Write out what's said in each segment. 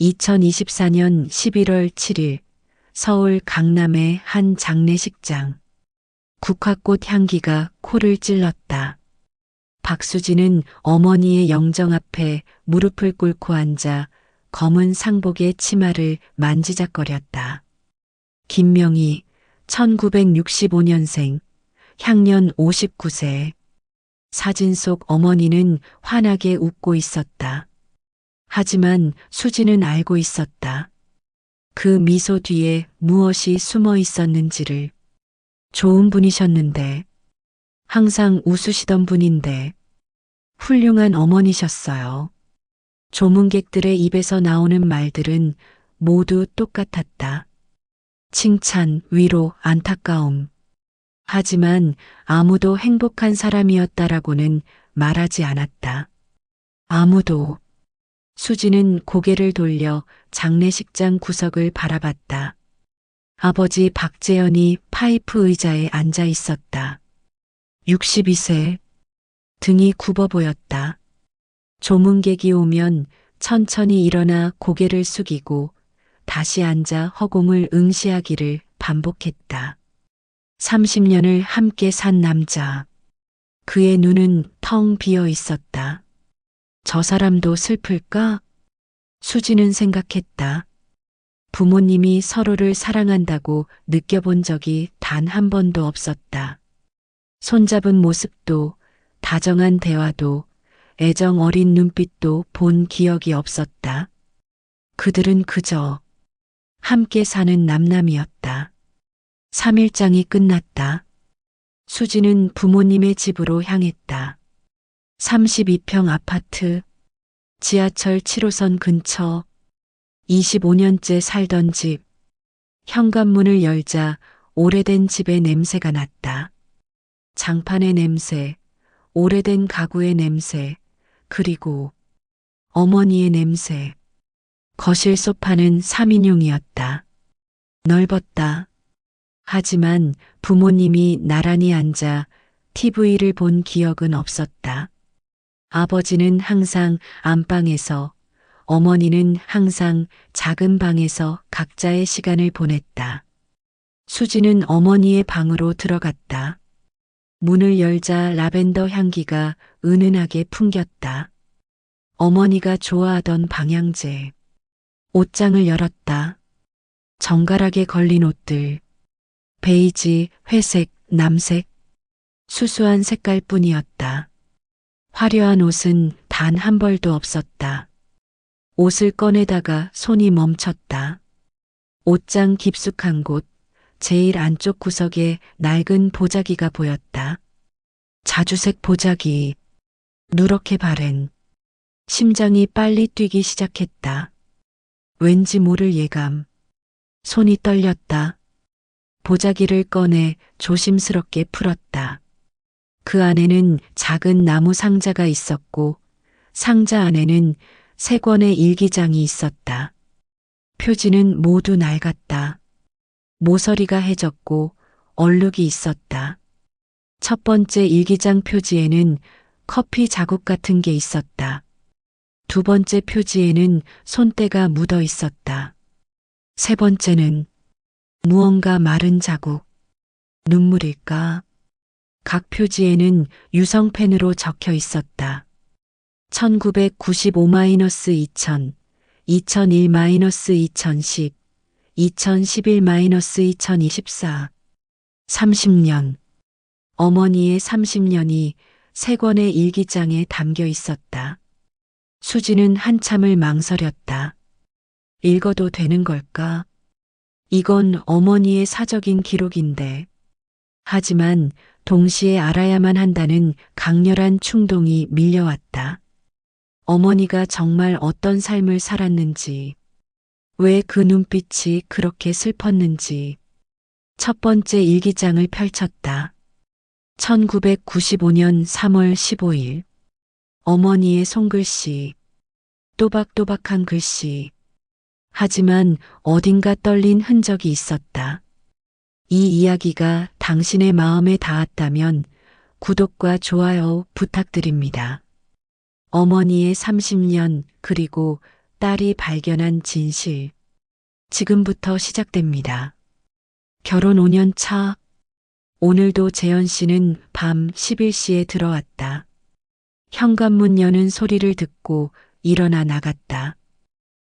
2024년 11월 7일 서울 강남의 한 장례식장. 국화꽃 향기가 코를 찔렀다. 박수진은 어머니의 영정 앞에 무릎을 꿇고 앉아 검은 상복의 치마를 만지작거렸다. 김명희, 1965년생, 향년 59세. 사진 속 어머니는 환하게 웃고 있었다. 하지만 수지는 알고 있었다. 그 미소 뒤에 무엇이 숨어 있었는지를. 좋은 분이셨는데, 항상 웃으시던 분인데, 훌륭한 어머니셨어요. 조문객들의 입에서 나오는 말들은 모두 똑같았다. 칭찬, 위로, 안타까움. 하지만 아무도 행복한 사람이었다라고는 말하지 않았다. 아무도. 수지는 고개를 돌려 장례식장 구석을 바라봤다. 아버지 박재현이 파이프 의자에 앉아 있었다. 62세. 등이 굽어 보였다. 조문객이 오면 천천히 일어나 고개를 숙이고 다시 앉아 허공을 응시하기를 반복했다. 30년을 함께 산 남자. 그의 눈은 텅 비어 있었다. 저 사람도 슬플까? 수지는 생각했다. 부모님이 서로를 사랑한다고 느껴본 적이 단 한 번도 없었다. 손잡은 모습도, 다정한 대화도, 애정 어린 눈빛도 본 기억이 없었다. 그들은 그저 함께 사는 남남이었다. 3일장이 끝났다. 수지는 부모님의 집으로 향했다. 32평 아파트, 지하철 7호선 근처, 25년째 살던 집. 현관문을 열자 오래된 집의 냄새가 났다. 장판의 냄새, 오래된 가구의 냄새, 그리고 어머니의 냄새. 거실 소파는 3인용이었다. 넓었다. 하지만 부모님이 나란히 앉아 TV를 본 기억은 없었다. 아버지는 항상 안방에서, 어머니는 항상 작은 방에서 각자의 시간을 보냈다. 수지는 어머니의 방으로 들어갔다. 문을 열자 라벤더 향기가 은은하게 풍겼다. 어머니가 좋아하던 방향제. 옷장을 열었다. 정갈하게 걸린 옷들. 베이지, 회색, 남색. 수수한 색깔뿐이었다. 화려한 옷은 단 한 벌도 없었다. 옷을 꺼내다가 손이 멈췄다. 옷장 깊숙한 곳, 제일 안쪽 구석에 낡은 보자기가 보였다. 자주색 보자기, 누렇게 바랜. 심장이 빨리 뛰기 시작했다. 왠지 모를 예감. 손이 떨렸다. 보자기를 꺼내 조심스럽게 풀었다. 그 안에는 작은 나무 상자가 있었고 상자 안에는 3권의 일기장이 있었다. 표지는 모두 낡았다. 모서리가 해졌고 얼룩이 있었다. 첫 번째 일기장 표지에는 커피 자국 같은 게 있었다. 두 번째 표지에는 손때가 묻어 있었다. 세 번째는 무언가 마른 자국. 눈물일까? 각 표지에는 유성펜으로 적혀 있었다. 1995-2000, 2001-2010, 2011-2024. 30년. 어머니의 30년이 3권의 일기장에 담겨 있었다. 수지는 한참을 망설였다. 읽어도 되는 걸까? 이건 어머니의 사적인 기록인데. 하지만 동시에 알아야만 한다는 강렬한 충동이 밀려왔다. 어머니가 정말 어떤 삶을 살았는지, 왜 그 눈빛이 그렇게 슬펐는지. 첫 번째 일기장을 펼쳤다. 1995년 3월 15일. 어머니의 손글씨. 또박또박한 글씨. 하지만 어딘가 떨린 흔적이 있었다. 이 이야기가 당신의 마음에 닿았다면 구독과 좋아요 부탁드립니다. 어머니의 30년 그리고 딸이 발견한 진실. 지금부터 시작됩니다. 결혼 5년 차. 오늘도 재현 씨는 밤 11시에 들어왔다. 현관문 여는 소리를 듣고 일어나 나갔다.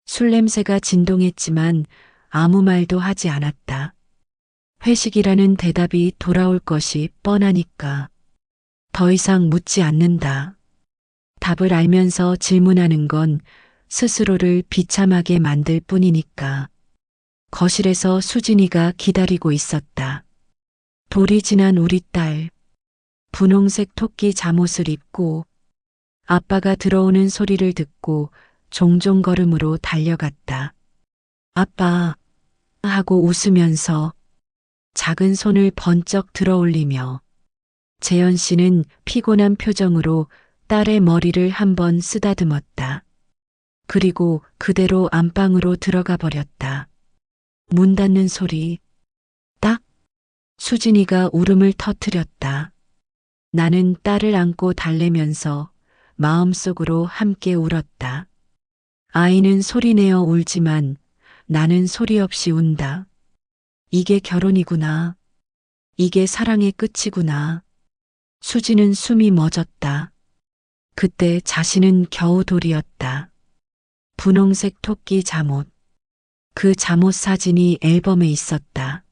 술 냄새가 진동했지만 아무 말도 하지 않았다. 회식이라는 대답이 돌아올 것이 뻔하니까 더 이상 묻지 않는다. 답을 알면서 질문하는 건 스스로를 비참하게 만들 뿐이니까. 거실에서 수진이가 기다리고 있었다. 돌이 지난 우리 딸. 분홍색 토끼 잠옷을 입고 아빠가 들어오는 소리를 듣고 종종 걸음으로 달려갔다. 아빠 하고 웃으면서 작은 손을 번쩍 들어 올리며 재현 씨는 피곤한 표정으로 딸의 머리를 한번 쓰다듬었다. 그리고 그대로 안방으로 들어가 버렸다. 문 닫는 소리. 딱. 수진이가 울음을 터뜨렸다. 나는 딸을 안고 달래면서 마음속으로 함께 울었다. 아이는 소리내어 울지만 나는 소리 없이 운다. 이게 결혼이구나. 이게 사랑의 끝이구나. 수지는 숨이 멎었다. 그때 자신은 겨우 돌이었다. 분홍색 토끼 잠옷. 그 잠옷 사진이 앨범에 있었다.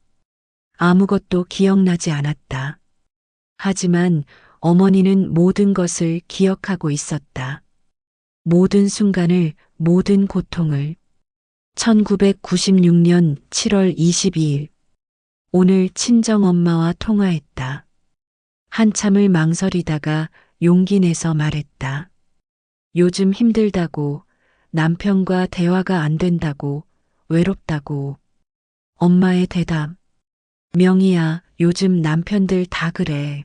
아무것도 기억나지 않았다. 하지만 어머니는 모든 것을 기억하고 있었다. 모든 순간을, 모든 고통을. 1996년 7월 22일. 오늘 친정엄마와 통화했다. 한참을 망설이다가 용기 내서 말했다. 요즘 힘들다고, 남편과 대화가 안 된다고, 외롭다고. 엄마의 대답. 명희야, 요즘 남편들 다 그래.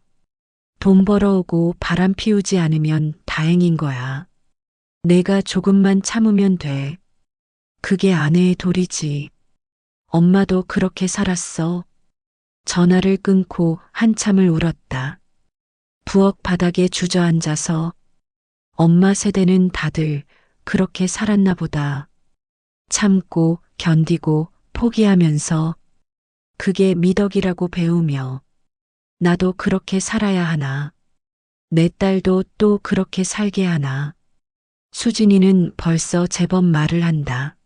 돈 벌어오고 바람 피우지 않으면 다행인 거야. 내가 조금만 참으면 돼. 그게 아내의 도리지. 엄마도 그렇게 살았어. 전화를 끊고 한참을 울었다. 부엌 바닥에 주저앉아서 엄마 세대는 다들 그렇게 살았나 보다. 참고 견디고 포기하면서 그게 미덕이라고 배우며 나도 그렇게 살아야 하나. 내 딸도 또 그렇게 살게 하나. 수진이는 벌써 제법 말을 한다.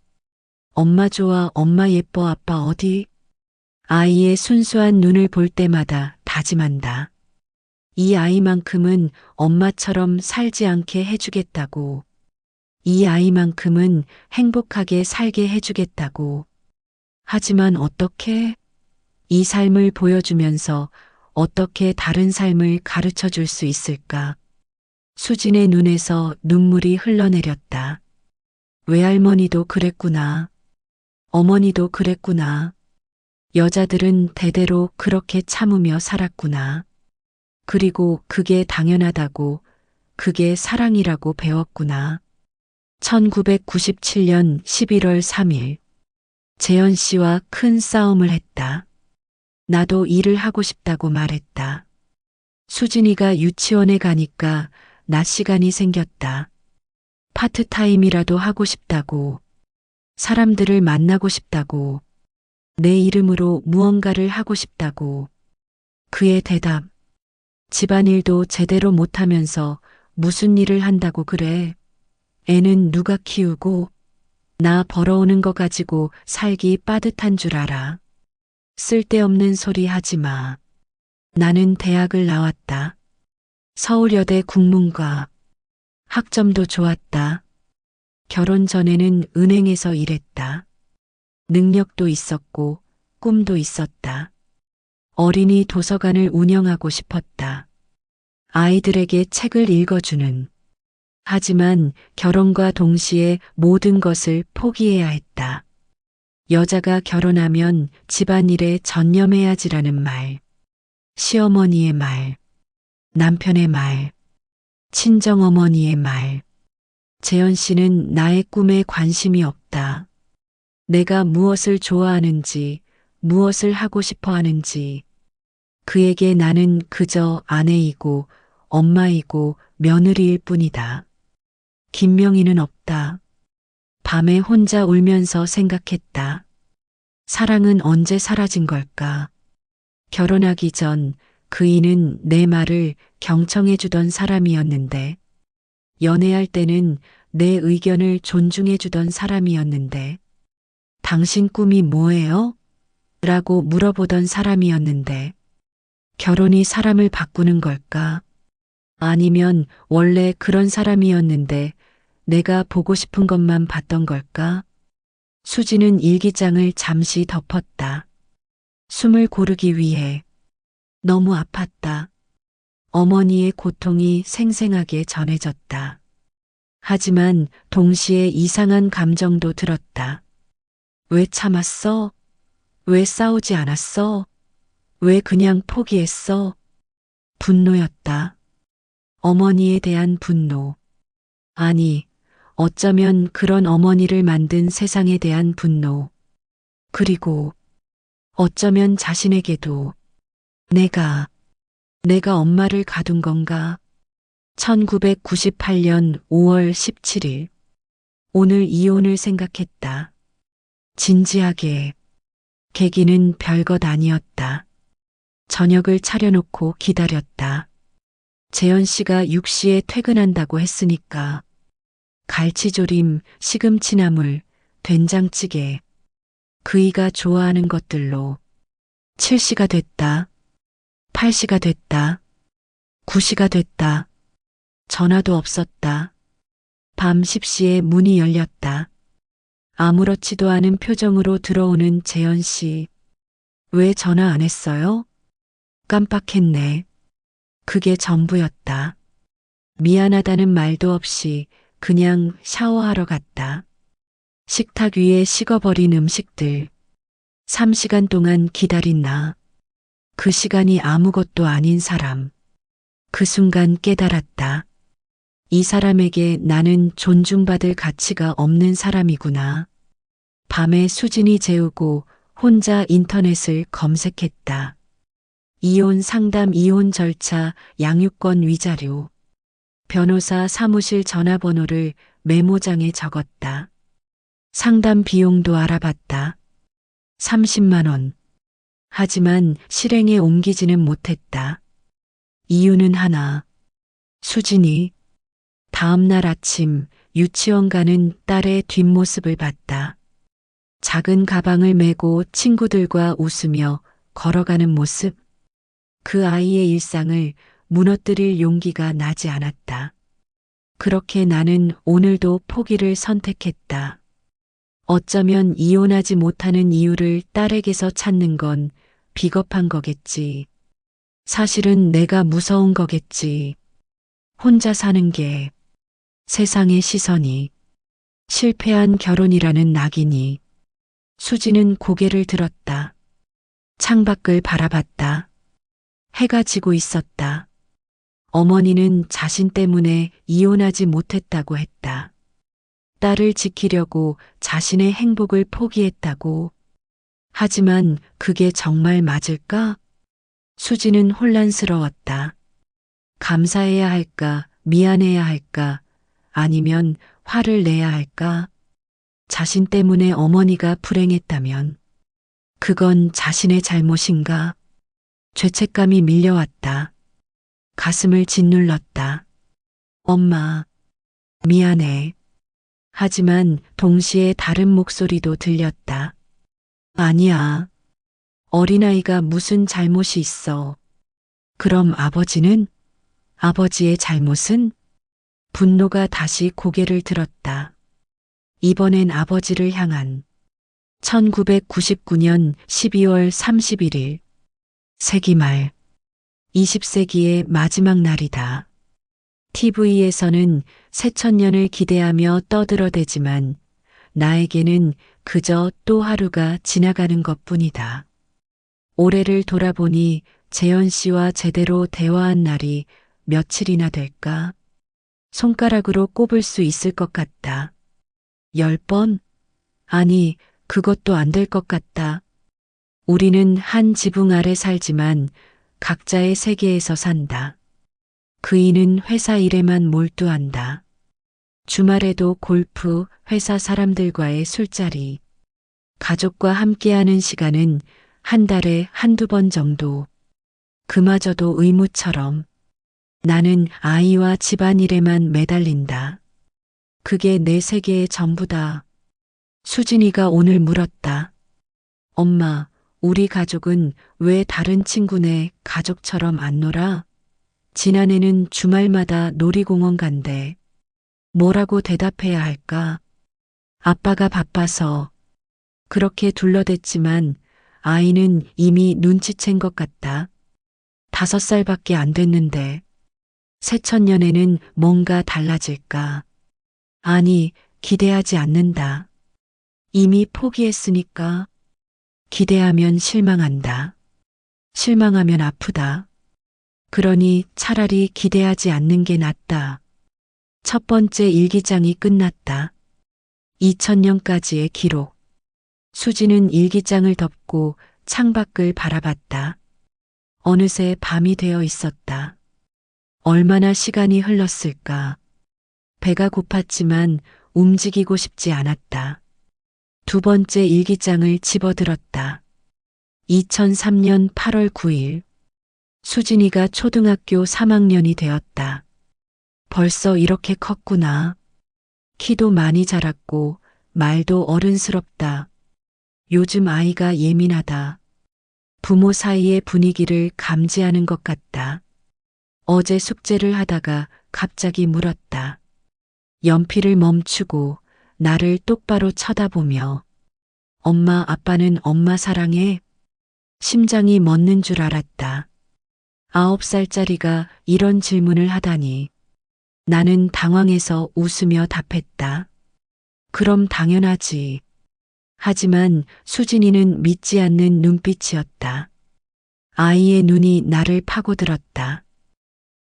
엄마 좋아, 엄마 예뻐, 아빠 어디? 아이의 순수한 눈을 볼 때마다 다짐한다. 이 아이만큼은 엄마처럼 살지 않게 해주겠다고. 이 아이만큼은 행복하게 살게 해주겠다고. 하지만 어떻게? 이 삶을 보여주면서 어떻게 다른 삶을 가르쳐 줄 수 있을까? 수진의 눈에서 눈물이 흘러내렸다. 외할머니도 그랬구나. 어머니도 그랬구나. 여자들은 대대로 그렇게 참으며 살았구나. 그리고 그게 당연하다고, 그게 사랑이라고 배웠구나. 1997년 11월 3일. 재현 씨와 큰 싸움을 했다. 나도 일을 하고 싶다고 말했다. 수진이가 유치원에 가니까 낮 시간이 생겼다. 파트타임이라도 하고 싶다고. 사람들을 만나고 싶다고. 내 이름으로 무언가를 하고 싶다고. 그의 대답. 집안일도 제대로 못하면서 무슨 일을 한다고 그래. 애는 누가 키우고 나 벌어오는 거 가지고 살기 빠듯한 줄 알아. 쓸데없는 소리 하지 마. 나는 대학을 나왔다. 서울여대 국문과. 학점도 좋았다. 결혼 전에는 은행에서 일했다. 능력도 있었고 꿈도 있었다. 어린이 도서관을 운영하고 싶었다. 아이들에게 책을 읽어주는. 하지만 결혼과 동시에 모든 것을 포기해야 했다. 여자가 결혼하면 집안일에 전념해야지라는 말. 시어머니의 말. 남편의 말. 친정어머니의 말. 재현 씨는 나의 꿈에 관심이 없다. 내가 무엇을 좋아하는지, 무엇을 하고 싶어 하는지. 그에게 나는 그저 아내이고 엄마이고 며느리일 뿐이다. 김명희는 없다. 밤에 혼자 울면서 생각했다. 사랑은 언제 사라진 걸까? 결혼하기 전 그이는 내 말을 경청해주던 사람이었는데, 연애할 때는 내 의견을 존중해주던 사람이었는데, 당신 꿈이 뭐예요? 라고 물어보던 사람이었는데, 결혼이 사람을 바꾸는 걸까? 아니면 원래 그런 사람이었는데 내가 보고 싶은 것만 봤던 걸까? 수지는 일기장을 잠시 덮었다. 숨을 고르기 위해. 너무 아팠다. 어머니의 고통이 생생하게 전해졌다. 하지만 동시에 이상한 감정도 들었다. 왜 참았어? 왜 싸우지 않았어? 왜 그냥 포기했어? 분노였다. 어머니에 대한 분노. 아니, 어쩌면 그런 어머니를 만든 세상에 대한 분노. 그리고 어쩌면 자신에게도 내가 엄마를 가둔 건가? 1998년 5월 17일. 오늘 이혼을 생각했다. 진지하게. 계기는 별것 아니었다. 저녁을 차려놓고 기다렸다. 재현 씨가 6시에 퇴근한다고 했으니까 갈치조림, 시금치나물, 된장찌개, 그이가 좋아하는 것들로 7시가 됐다. 8시가 됐다. 9시가 됐다. 전화도 없었다. 밤 10시에 문이 열렸다. 아무렇지도 않은 표정으로 들어오는 재현 씨. 왜 전화 안 했어요? 깜빡했네. 그게 전부였다. 미안하다는 말도 없이 그냥 샤워하러 갔다. 식탁 위에 식어버린 음식들. 3시간 동안 기다린 나. 그 시간이 아무것도 아닌 사람. 그 순간 깨달았다. 이 사람에게 나는 존중받을 가치가 없는 사람이구나. 밤에 수진이 재우고 혼자 인터넷을 검색했다. 이혼 상담, 이혼 절차, 양육권 위자료. 변호사 사무실 전화번호를 메모장에 적었다. 상담 비용도 알아봤다. 30만 원. 하지만 실행에 옮기지는 못했다. 이유는 하나. 수진이 다음 날 아침 유치원 가는 딸의 뒷모습을 봤다. 작은 가방을 메고 친구들과 웃으며 걸어가는 모습. 그 아이의 일상을 무너뜨릴 용기가 나지 않았다. 그렇게 나는 오늘도 포기를 선택했다. 어쩌면 이혼하지 못하는 이유를 딸에게서 찾는 건 비겁한 거겠지. 사실은 내가 무서운 거겠지. 혼자 사는 게, 세상의 시선이, 실패한 결혼이라는 낙인이. 수지는 고개를 들었다. 창밖을 바라봤다. 해가 지고 있었다. 어머니는 자신 때문에 이혼하지 못했다고 했다. 딸을 지키려고 자신의 행복을 포기했다고. 하지만 그게 정말 맞을까? 수지는 혼란스러웠다. 감사해야 할까, 미안해야 할까, 아니면 화를 내야 할까? 자신 때문에 어머니가 불행했다면 그건 자신의 잘못인가? 죄책감이 밀려왔다. 가슴을 짓눌렀다. 엄마, 미안해. 하지만 동시에 다른 목소리도 들렸다. 아니야. 어린아이가 무슨 잘못이 있어. 그럼 아버지는? 아버지의 잘못은? 분노가 다시 고개를 들었다. 이번엔 아버지를 향한 1999년 12월 31일. 세기말. 20세기의 마지막 날이다. TV에서는 새천년을 기대하며 떠들어대지만 나에게는 그저 또 하루가 지나가는 것뿐이다. 올해를 돌아보니 재현 씨와 제대로 대화한 날이 며칠이나 될까? 손가락으로 꼽을 수 있을 것 같다. 10번? 아니, 그것도 안 될 것 같다. 우리는 한 지붕 아래 살지만 각자의 세계에서 산다. 그이는 회사 일에만 몰두한다. 주말에도 골프, 회사 사람들과의 술자리, 가족과 함께하는 시간은 한 달에 한두 번 정도. 그마저도 의무처럼. 나는 아이와 집안일에만 매달린다. 그게 내 세계의 전부다. 수진이가 오늘 물었다. 엄마, 우리 가족은 왜 다른 친구네 가족처럼 안 놀아? 지난해는 주말마다 놀이공원 간대. 뭐라고 대답해야 할까? 아빠가 바빠서. 그렇게 둘러댔지만 아이는 이미 눈치챈 것 같다. 5살밖에 안 됐는데. 새천년에는 뭔가 달라질까? 아니, 기대하지 않는다. 이미 포기했으니까. 기대하면 실망한다. 실망하면 아프다. 그러니 차라리 기대하지 않는 게 낫다. 첫 번째 일기장이 끝났다. 2000년까지의 기록. 수지는 일기장을 덮고 창밖을 바라봤다. 어느새 밤이 되어 있었다. 얼마나 시간이 흘렀을까. 배가 고팠지만 움직이고 싶지 않았다. 두 번째 일기장을 집어들었다. 2003년 8월 9일. 수진이가 초등학교 3학년이 되었다. 벌써 이렇게 컸구나. 키도 많이 자랐고 말도 어른스럽다. 요즘 아이가 예민하다. 부모 사이의 분위기를 감지하는 것 같다. 어제 숙제를 하다가 갑자기 물었다. 연필을 멈추고 나를 똑바로 쳐다보며 엄마, 아빠는 엄마 사랑해? 심장이 멎는 줄 알았다. 9살짜리가 이런 질문을 하다니. 나는 당황해서 웃으며 답했다. 그럼 당연하지. 하지만 수진이는 믿지 않는 눈빛이었다. 아이의 눈이 나를 파고들었다.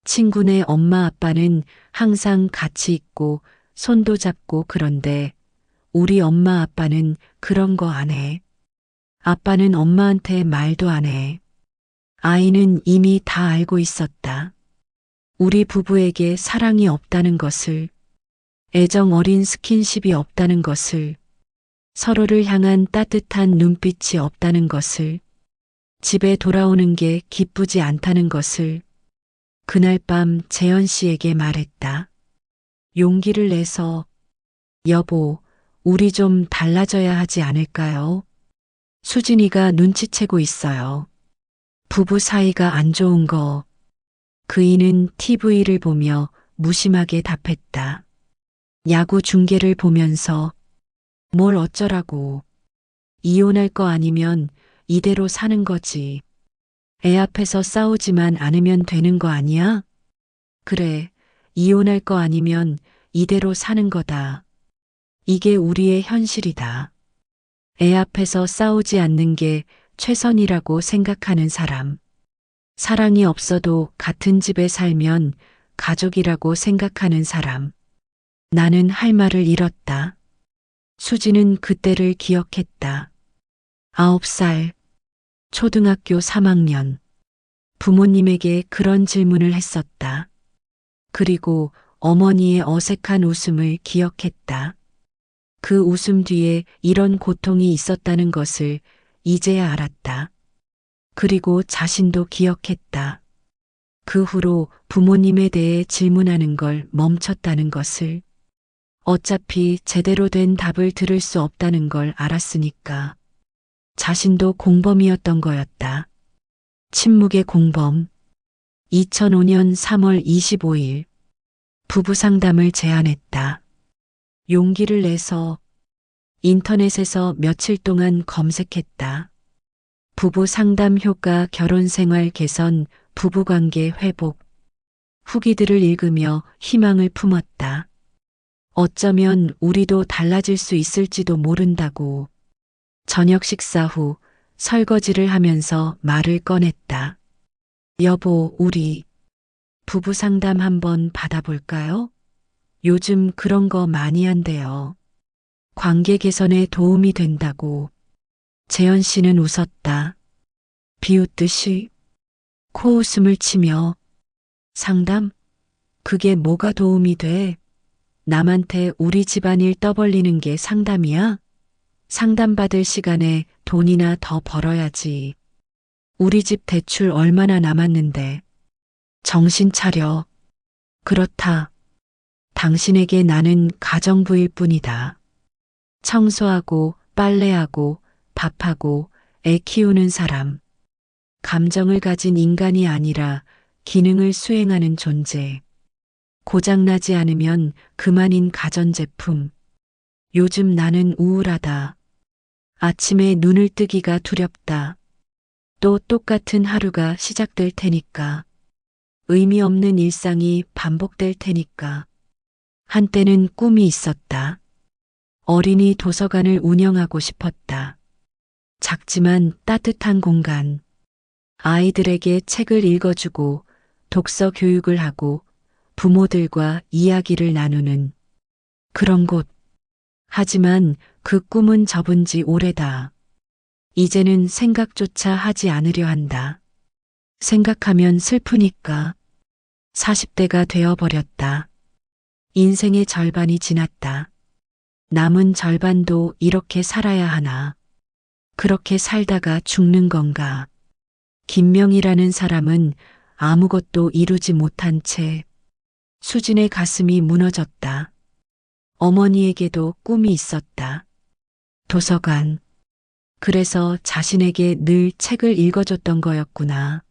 친구네 엄마 아빠는 항상 같이 있고 손도 잡고 그런데 우리 엄마 아빠는 그런 거 안 해. 아빠는 엄마한테 말도 안 해. 아이는 이미 다 알고 있었다. 우리 부부에게 사랑이 없다는 것을, 애정 어린 스킨십이 없다는 것을, 서로를 향한 따뜻한 눈빛이 없다는 것을, 집에 돌아오는 게 기쁘지 않다는 것을 그날 밤 재현 씨에게 말했다. 용기를 내서 여보, 우리 좀 달라져야 하지 않을까요? 수진이가 눈치채고 있어요. 부부 사이가 안 좋은 거. 그이는 TV를 보며 무심하게 답했다. 야구 중계를 보면서 뭘 어쩌라고. 이혼할 거 아니면 이대로 사는 거지. 애 앞에서 싸우지만 않으면 되는 거 아니야? 그래, 이혼할 거 아니면 이대로 사는 거다. 이게 우리의 현실이다. 애 앞에서 싸우지 않는 게 최선이라고 생각하는 사람. 사랑이 없어도 같은 집에 살면 가족이라고 생각하는 사람. 나는 할 말을 잃었다. 수지는 그때를 기억했다. 9살, 초등학교 3학년. 부모님에게 그런 질문을 했었다. 그리고 어머니의 어색한 웃음을 기억했다. 그 웃음 뒤에 이런 고통이 있었다는 것을 이제야 알았다. 그리고 자신도 기억했다. 그 후로 부모님에 대해 질문하는 걸 멈췄다는 것을. 어차피 제대로 된 답을 들을 수 없다는 걸 알았으니까. 자신도 공범이었던 거였다. 침묵의 공범. 2005년 3월 25일. 부부 상담을 제안했다. 용기를 내서 인터넷에서 며칠 동안 검색했다. 부부 상담 효과, 결혼 생활 개선, 부부관계 회복. 후기들을 읽으며 희망을 품었다. 어쩌면 우리도 달라질 수 있을지도 모른다고. 저녁 식사 후 설거지를 하면서 말을 꺼냈다. 여보, 우리 부부 상담 한번 받아볼까요? 요즘 그런 거 많이 한대요. 관계 개선에 도움이 된다고. 재현 씨는 웃었다. 비웃듯이 코웃음을 치며 상담? 그게 뭐가 도움이 돼? 남한테 우리 집안일 떠벌리는 게 상담이야? 상담받을 시간에 돈이나 더 벌어야지. 우리 집 대출 얼마나 남았는데. 정신 차려. 그렇다. 당신에게 나는 가정부일 뿐이다. 청소하고 빨래하고 밥하고 애 키우는 사람. 감정을 가진 인간이 아니라 기능을 수행하는 존재. 고장나지 않으면 그만인 가전제품. 요즘 나는 우울하다. 아침에 눈을 뜨기가 두렵다. 또 똑같은 하루가 시작될 테니까. 의미 없는 일상이 반복될 테니까. 한때는 꿈이 있었다. 어린이 도서관을 운영하고 싶었다. 작지만 따뜻한 공간. 아이들에게 책을 읽어주고 독서 교육을 하고 부모들과 이야기를 나누는 그런 곳. 하지만 그 꿈은 접은 지 오래다. 이제는 생각조차 하지 않으려 한다. 생각하면 슬프니까. 40대가 되어버렸다. 인생의 절반이 지났다. 남은 절반도 이렇게 살아야 하나. 그렇게 살다가 죽는 건가. 김명이라는 사람은 아무것도 이루지 못한 채 수진의 가슴이 무너졌다. 어머니에게도 꿈이 있었다. 도서관. 그래서 자신에게 늘 책을 읽어줬던 거였구나.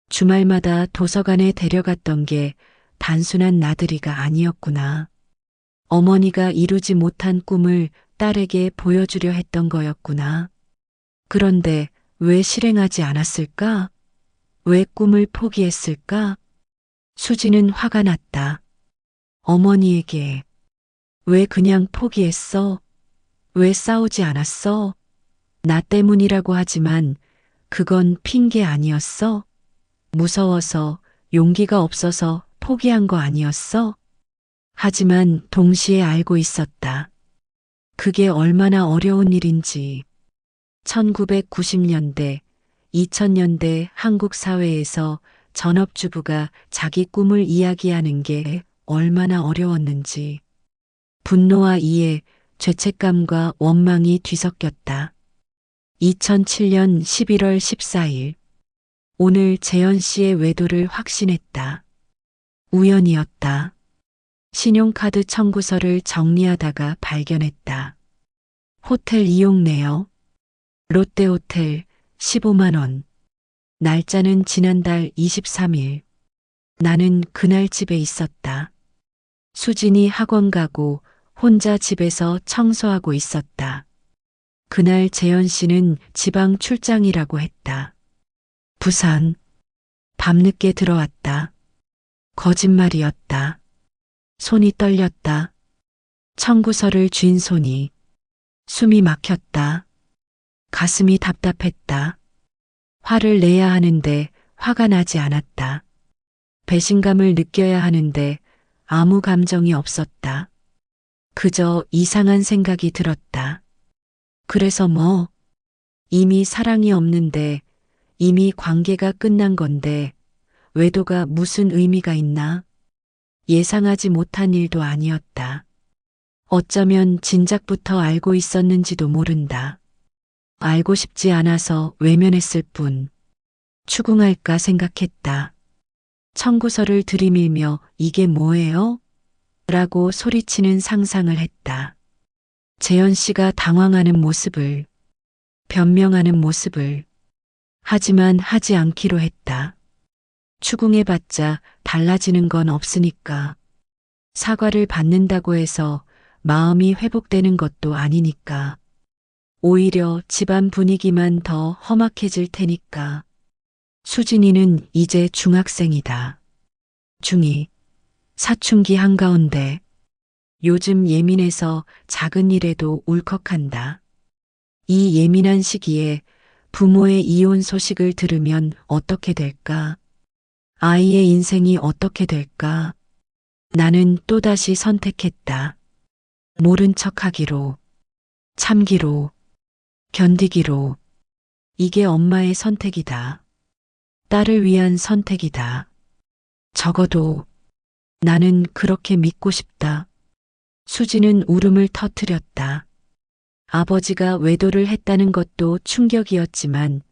주말마다 도서관에 데려갔던 게 단순한 나들이가 아니었구나. 어머니가 이루지 못한 꿈을 딸에게 보여주려 했던 거였구나. 그런데 왜 실행하지 않았을까? 왜 꿈을 포기했을까? 수지는 화가 났다. 어머니에게. 왜 그냥 포기했어? 왜 싸우지 않았어? 나 때문이라고 하지만 그건 핑계 아니었어? 무서워서, 용기가 없어서 포기한 거 아니었어? 하지만 동시에 알고 있었다. 그게 얼마나 어려운 일인지. 1990년대, 2000년대 한국 사회에서 전업주부가 자기 꿈을 이야기하는 게 얼마나 어려웠는지. 분노와 이해, 죄책감과 원망이 뒤섞였다. 2007년 11월 14일. 오늘 재현 씨의 외도를 확신했다. 우연이었다. 신용카드 청구서를 정리하다가 발견했다. 호텔 이용 내역. 롯데호텔 15만 원. 날짜는 지난달 23일. 나는 그날 집에 있었다. 수진이 학원 가고 혼자 집에서 청소하고 있었다. 그날 재현 씨는 지방 출장이라고 했다. 부산. 밤늦게 들어왔다. 거짓말이었다. 손이 떨렸다. 청구서를 쥔 손이. 숨이 막혔다. 가슴이 답답했다. 화를 내야 하는데 화가 나지 않았다. 배신감을 느껴야 하는데 아무 감정이 없었다. 그저 이상한 생각이 들었다. 그래서 뭐? 이미 사랑이 없는데, 이미 관계가 끝난 건데, 외도가 무슨 의미가 있나? 예상하지 못한 일도 아니었다. 어쩌면 진작부터 알고 있었는지도 모른다. 알고 싶지 않아서 외면했을 뿐. 추궁할까 생각했다. 청구서를 들이밀며 이게 뭐예요? 라고 소리치는 상상을 했다. 재현 씨가 당황하는 모습을, 변명하는 모습을. 하지만 하지 않기로 했다. 추궁해봤자 달라지는 건 없으니까. 사과를 받는다고 해서 마음이 회복되는 것도 아니니까. 오히려 집안 분위기만 더 험악해질 테니까. 수진이는 이제 중학생이다. 중2. 사춘기 한가운데. 요즘 예민해서 작은 일에도 울컥한다. 이 예민한 시기에 부모의 이혼 소식을 들으면 어떻게 될까? 아이의 인생이 어떻게 될까? 나는 또다시 선택했다. 모른 척하기로, 참기로, 견디기로. 이게 엄마의 선택이다. 딸을 위한 선택이다. 적어도 나는 그렇게 믿고 싶다. 수지는 울음을 터뜨렸다. 아버지가 외도를 했다는 것도 충격이었지만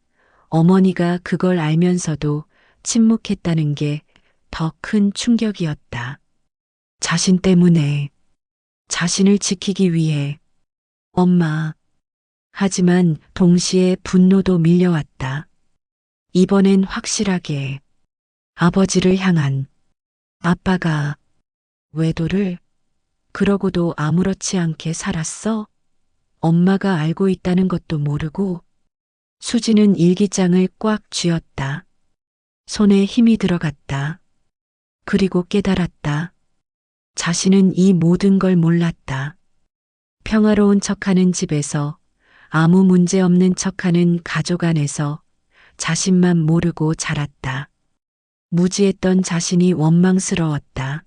어머니가 그걸 알면서도 침묵했다는 게 더 큰 충격이었다. 자신 때문에, 자신을 지키기 위해, 엄마. 하지만 동시에 분노도 밀려왔다. 이번엔 확실하게 아버지를 향한 아빠가 외도를 그러고도 아무렇지 않게 살았어? 엄마가 알고 있다는 것도 모르고 수지는 일기장을 꽉 쥐었다. 손에 힘이 들어갔다. 그리고 깨달았다. 자신은 이 모든 걸 몰랐다. 평화로운 척하는 집에서 아무 문제 없는 척하는 가족 안에서 자신만 모르고 자랐다. 무지했던 자신이 원망스러웠다.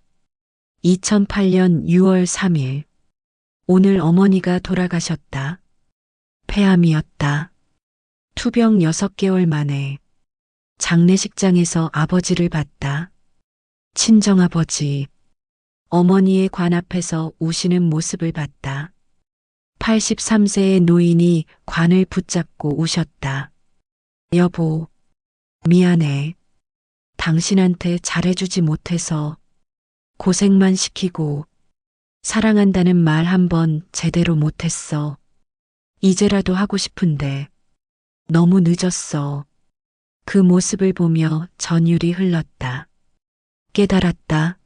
2008년 6월 3일. 오늘 어머니가 돌아가셨다. 폐암이었다. 투병 6개월 만에 장례식장에서 아버지를 봤다. 친정아버지. 어머니의 관 앞에서 우시는 모습을 봤다. 83세의 노인이 관을 붙잡고 우셨다. 여보, 미안해. 당신한테 잘해주지 못해서 고생만 시키고 사랑한다는 말 한 번 제대로 못했어. 이제라도 하고 싶은데 너무 늦었어. 그 모습을 보며 전율이 흘렀다. 깨달았다.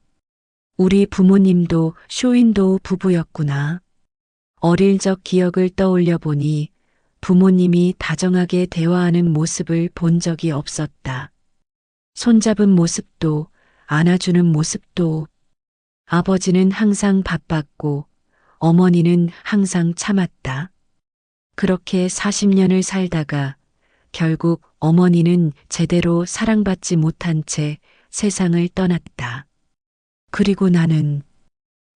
우리 부모님도 쇼윈도우 부부였구나. 어릴 적 기억을 떠올려 보니 부모님이 다정하게 대화하는 모습을 본 적이 없었다. 손잡은 모습도 안아주는 모습도. 아버지는 항상 바빴고 어머니는 항상 참았다. 그렇게 40년을 살다가 결국 어머니는 제대로 사랑받지 못한 채 세상을 떠났다. 그리고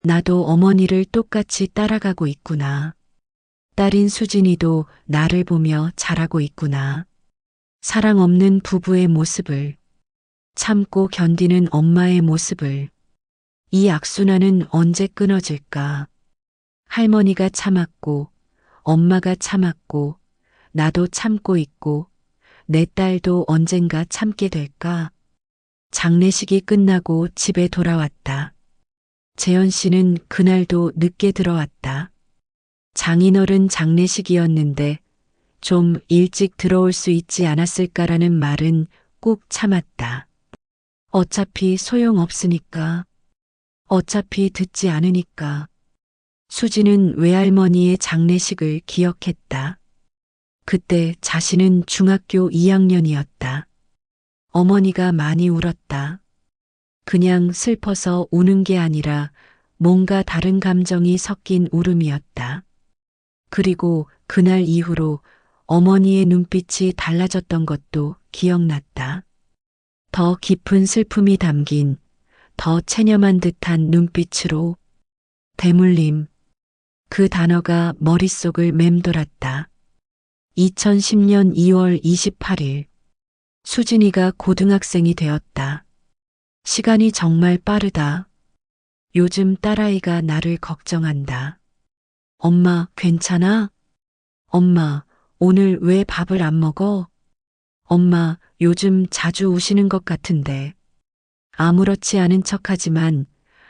나도 어머니를 똑같이 따라가고 있구나. 딸인 수진이도 나를 보며 자라고 있구나. 사랑 없는 부부의 모습을, 참고 견디는 엄마의 모습을. 이 악순환은 언제 끊어질까? 할머니가 참았고, 엄마가 참았고, 나도 참고 있고, 내 딸도 언젠가 참게 될까? 장례식이 끝나고 집에 돌아왔다. 재현 씨는 그날도 늦게 들어왔다. 장인어른 장례식이었는데 좀 일찍 들어올 수 있지 않았을까라는 말은 꾹 참았다. 어차피 소용없으니까. 어차피 듣지 않으니까. 수지는 외할머니의 장례식을 기억했다. 그때 자신은 중학교 2학년이었다. 어머니가 많이 울었다. 그냥 슬퍼서 우는 게 아니라 뭔가 다른 감정이 섞인 울음이었다. 그리고 그날 이후로 어머니의 눈빛이 달라졌던 것도 기억났다. 더 깊은 슬픔이 담긴, 더 체념한 듯한 눈빛으로. 대물림. 그 단어가 머릿속을 맴돌았다. 2010년 2월 28일. 수진이가 고등학생이 되었다. 시간이 정말 빠르다. 요즘 딸아이가 나를 걱정한다. 엄마, 괜찮아? 엄마, 오늘 왜 밥을 안 먹어? 엄마, 요즘 자주 우시는 것 같은데. 아무렇지 않은 척하지만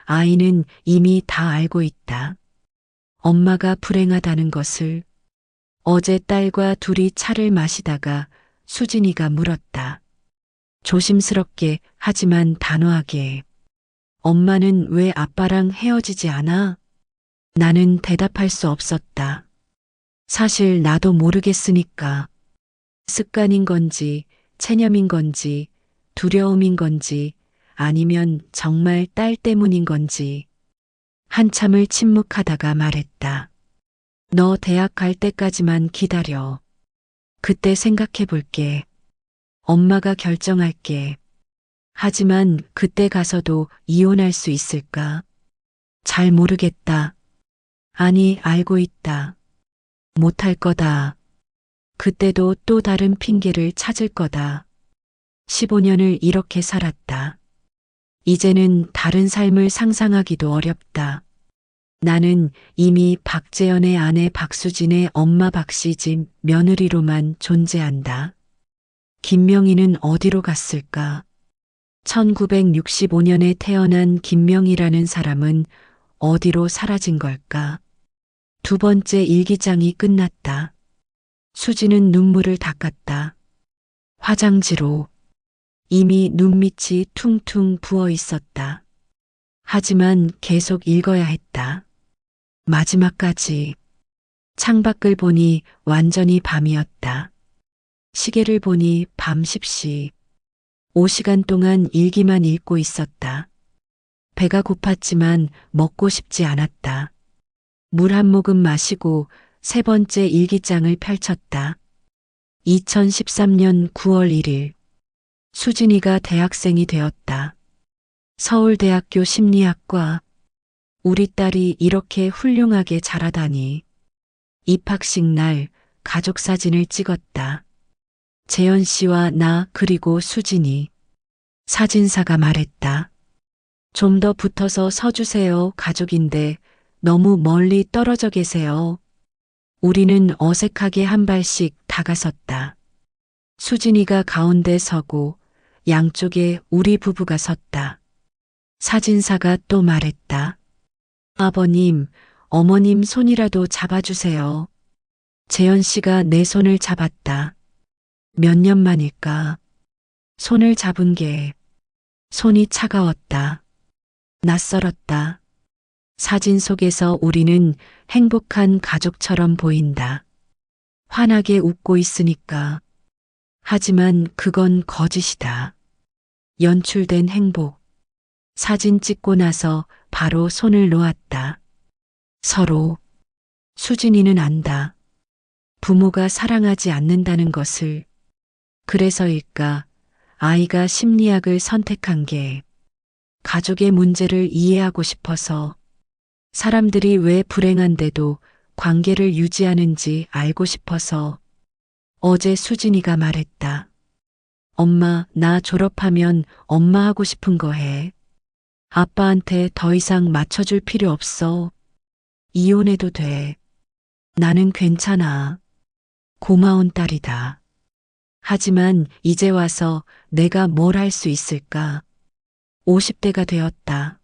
아이는 이미 다 알고 있다. 엄마가 불행하다는 것을. 어제 딸과 둘이 차를 마시다가 수진이가 물었다. 조심스럽게 하지만 단호하게. 엄마는 왜 아빠랑 헤어지지 않아? 나는 대답할 수 없었다. 사실 나도 모르겠으니까. 습관인 건지, 체념인 건지, 두려움인 건지, 아니면 정말 딸 때문인 건지. 한참을 침묵하다가 말했다. 너 대학 갈 때까지만 기다려. 그때 생각해 볼게. 엄마가 결정할게. 하지만 그때 가서도 이혼할 수 있을까? 잘 모르겠다. 아니, 알고 있다. 못할 거다. 그때도 또 다른 핑계를 찾을 거다. 15년을 이렇게 살았다. 이제는 다른 삶을 상상하기도 어렵다. 나는 이미 박재현의 아내 박수진의 엄마 박씨 집 며느리로만 존재한다. 김명희는 어디로 갔을까? 1965년에 태어난 김명희라는 사람은 어디로 사라진 걸까? 두 번째 일기장이 끝났다. 수지는 눈물을 닦았다. 화장지로. 이미 눈밑이 퉁퉁 부어 있었다. 하지만 계속 읽어야 했다. 마지막까지. 창밖을 보니 완전히 밤이었다. 시계를 보니 밤 10시. 5시간 동안 일기만 읽고 있었다. 배가 고팠지만 먹고 싶지 않았다. 물 한 모금 마시고 세 번째 일기장을 펼쳤다. 2013년 9월 1일. 수진이가 대학생이 되었다. 서울대학교 심리학과. 우리 딸이 이렇게 훌륭하게 자라다니. 입학식 날 가족 사진을 찍었다. 재현 씨와 나 그리고 수진이. 사진사가 말했다. 좀 더 붙어서 서주세요. 가족인데 너무 멀리 떨어져 계세요. 우리는 어색하게 한 발씩 다가섰다. 수진이가 가운데 서고 양쪽에 우리 부부가 섰다. 사진사가 또 말했다. 아버님, 어머님 손이라도 잡아주세요. 재현 씨가 내 손을 잡았다. 몇 년 만일까? 손을 잡은 게 손이 차가웠다. 낯설었다. 사진 속에서 우리는 행복한 가족처럼 보인다. 환하게 웃고 있으니까. 하지만 그건 거짓이다. 연출된 행복. 사진 찍고 나서 바로 손을 놓았다. 서로. 수진이는 안다. 부모가 사랑하지 않는다는 것을. 그래서일까 아이가 심리학을 선택한 게 가족의 문제를 이해하고 싶어서 사람들이 왜 불행한데도 관계를 유지하는지 알고 싶어서. 어제 수진이가 말했다. 엄마, 나 졸업하면 엄마 하고 싶은 거 해. 아빠한테 더 이상 맞춰줄 필요 없어. 이혼해도 돼. 나는 괜찮아. 고마운 딸이다. 하지만 이제 와서 내가 뭘 할 수 있을까? 50대가 되었다.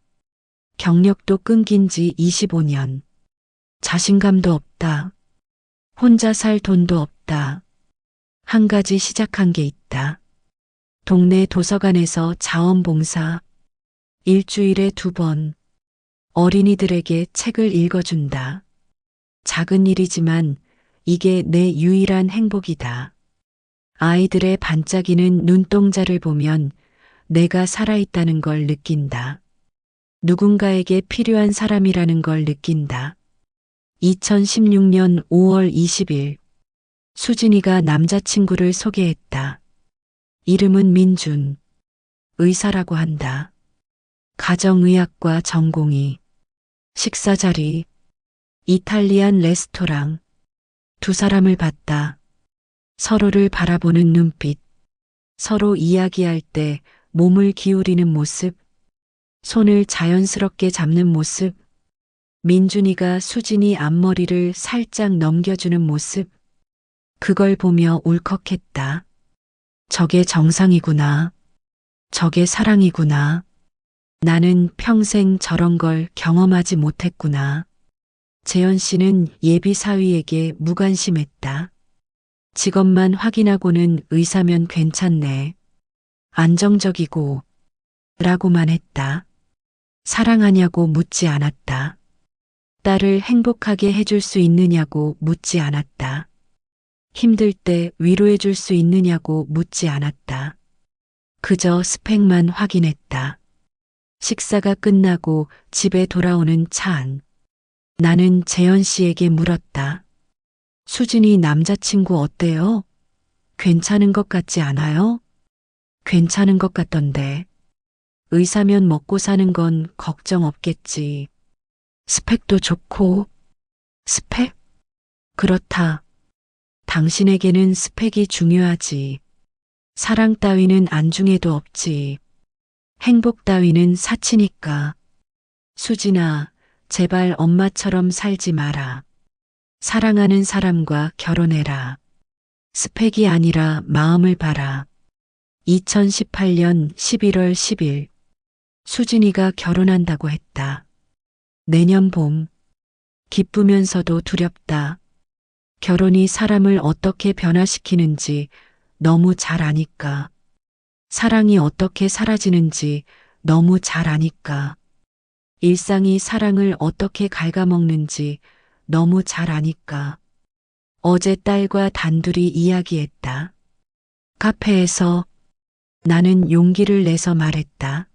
경력도 끊긴 지 25년. 자신감도 없다. 혼자 살 돈도 없다. 한 가지 시작한 게 있다. 동네 도서관에서 자원봉사. 일주일에 2번. 어린이들에게 책을 읽어준다. 작은 일이지만 이게 내 유일한 행복이다. 아이들의 반짝이는 눈동자를 보면 내가 살아있다는 걸 느낀다. 누군가에게 필요한 사람이라는 걸 느낀다. 2016년 5월 20일. 수진이가 남자친구를 소개했다. 이름은 민준. 의사라고 한다. 가정의학과 전공의. 식사 자리. 이탈리안 레스토랑. 두 사람을 봤다. 서로를 바라보는 눈빛. 서로 이야기할 때 몸을 기울이는 모습. 손을 자연스럽게 잡는 모습. 민준이가 수진이 앞머리를 살짝 넘겨주는 모습. 그걸 보며 울컥했다. 저게 정상이구나. 저게 사랑이구나. 나는 평생 저런 걸 경험하지 못했구나. 재현 씨는 예비 사위에게 무관심했다. 직업만 확인하고는 의사면 괜찮네. 안정적이고 라고만 했다. 사랑하냐고 묻지 않았다. 딸을 행복하게 해줄 수 있느냐고 묻지 않았다. 힘들 때 위로해 줄 수 있느냐고 묻지 않았다. 그저 스펙만 확인했다. 식사가 끝나고 집에 돌아오는 차 안. 나는 재현 씨에게 물었다. 수진이 남자친구 어때요? 괜찮은 것 같지 않아요? 괜찮은 것 같던데. 의사면 먹고 사는 건 걱정 없겠지. 스펙도 좋고. 스펙? 그렇다. 당신에게는 스펙이 중요하지. 사랑 따위는 안중에도 없지. 행복 따위는 사치니까. 수진아, 제발 엄마처럼 살지 마라. 사랑하는 사람과 결혼해라. 스펙이 아니라 마음을 봐라. 2018년 11월 10일 수진이가 결혼한다고 했다. 내년 봄. 기쁘면서도 두렵다. 결혼이 사람을 어떻게 변화시키는지 너무 잘 아니까. 사랑이 어떻게 사라지는지 너무 잘 아니까. 일상이 사랑을 어떻게 갉아먹는지 너무 잘 아니까. 어제 딸과 단둘이 이야기했다. 카페에서 나는 용기를 내서 말했다.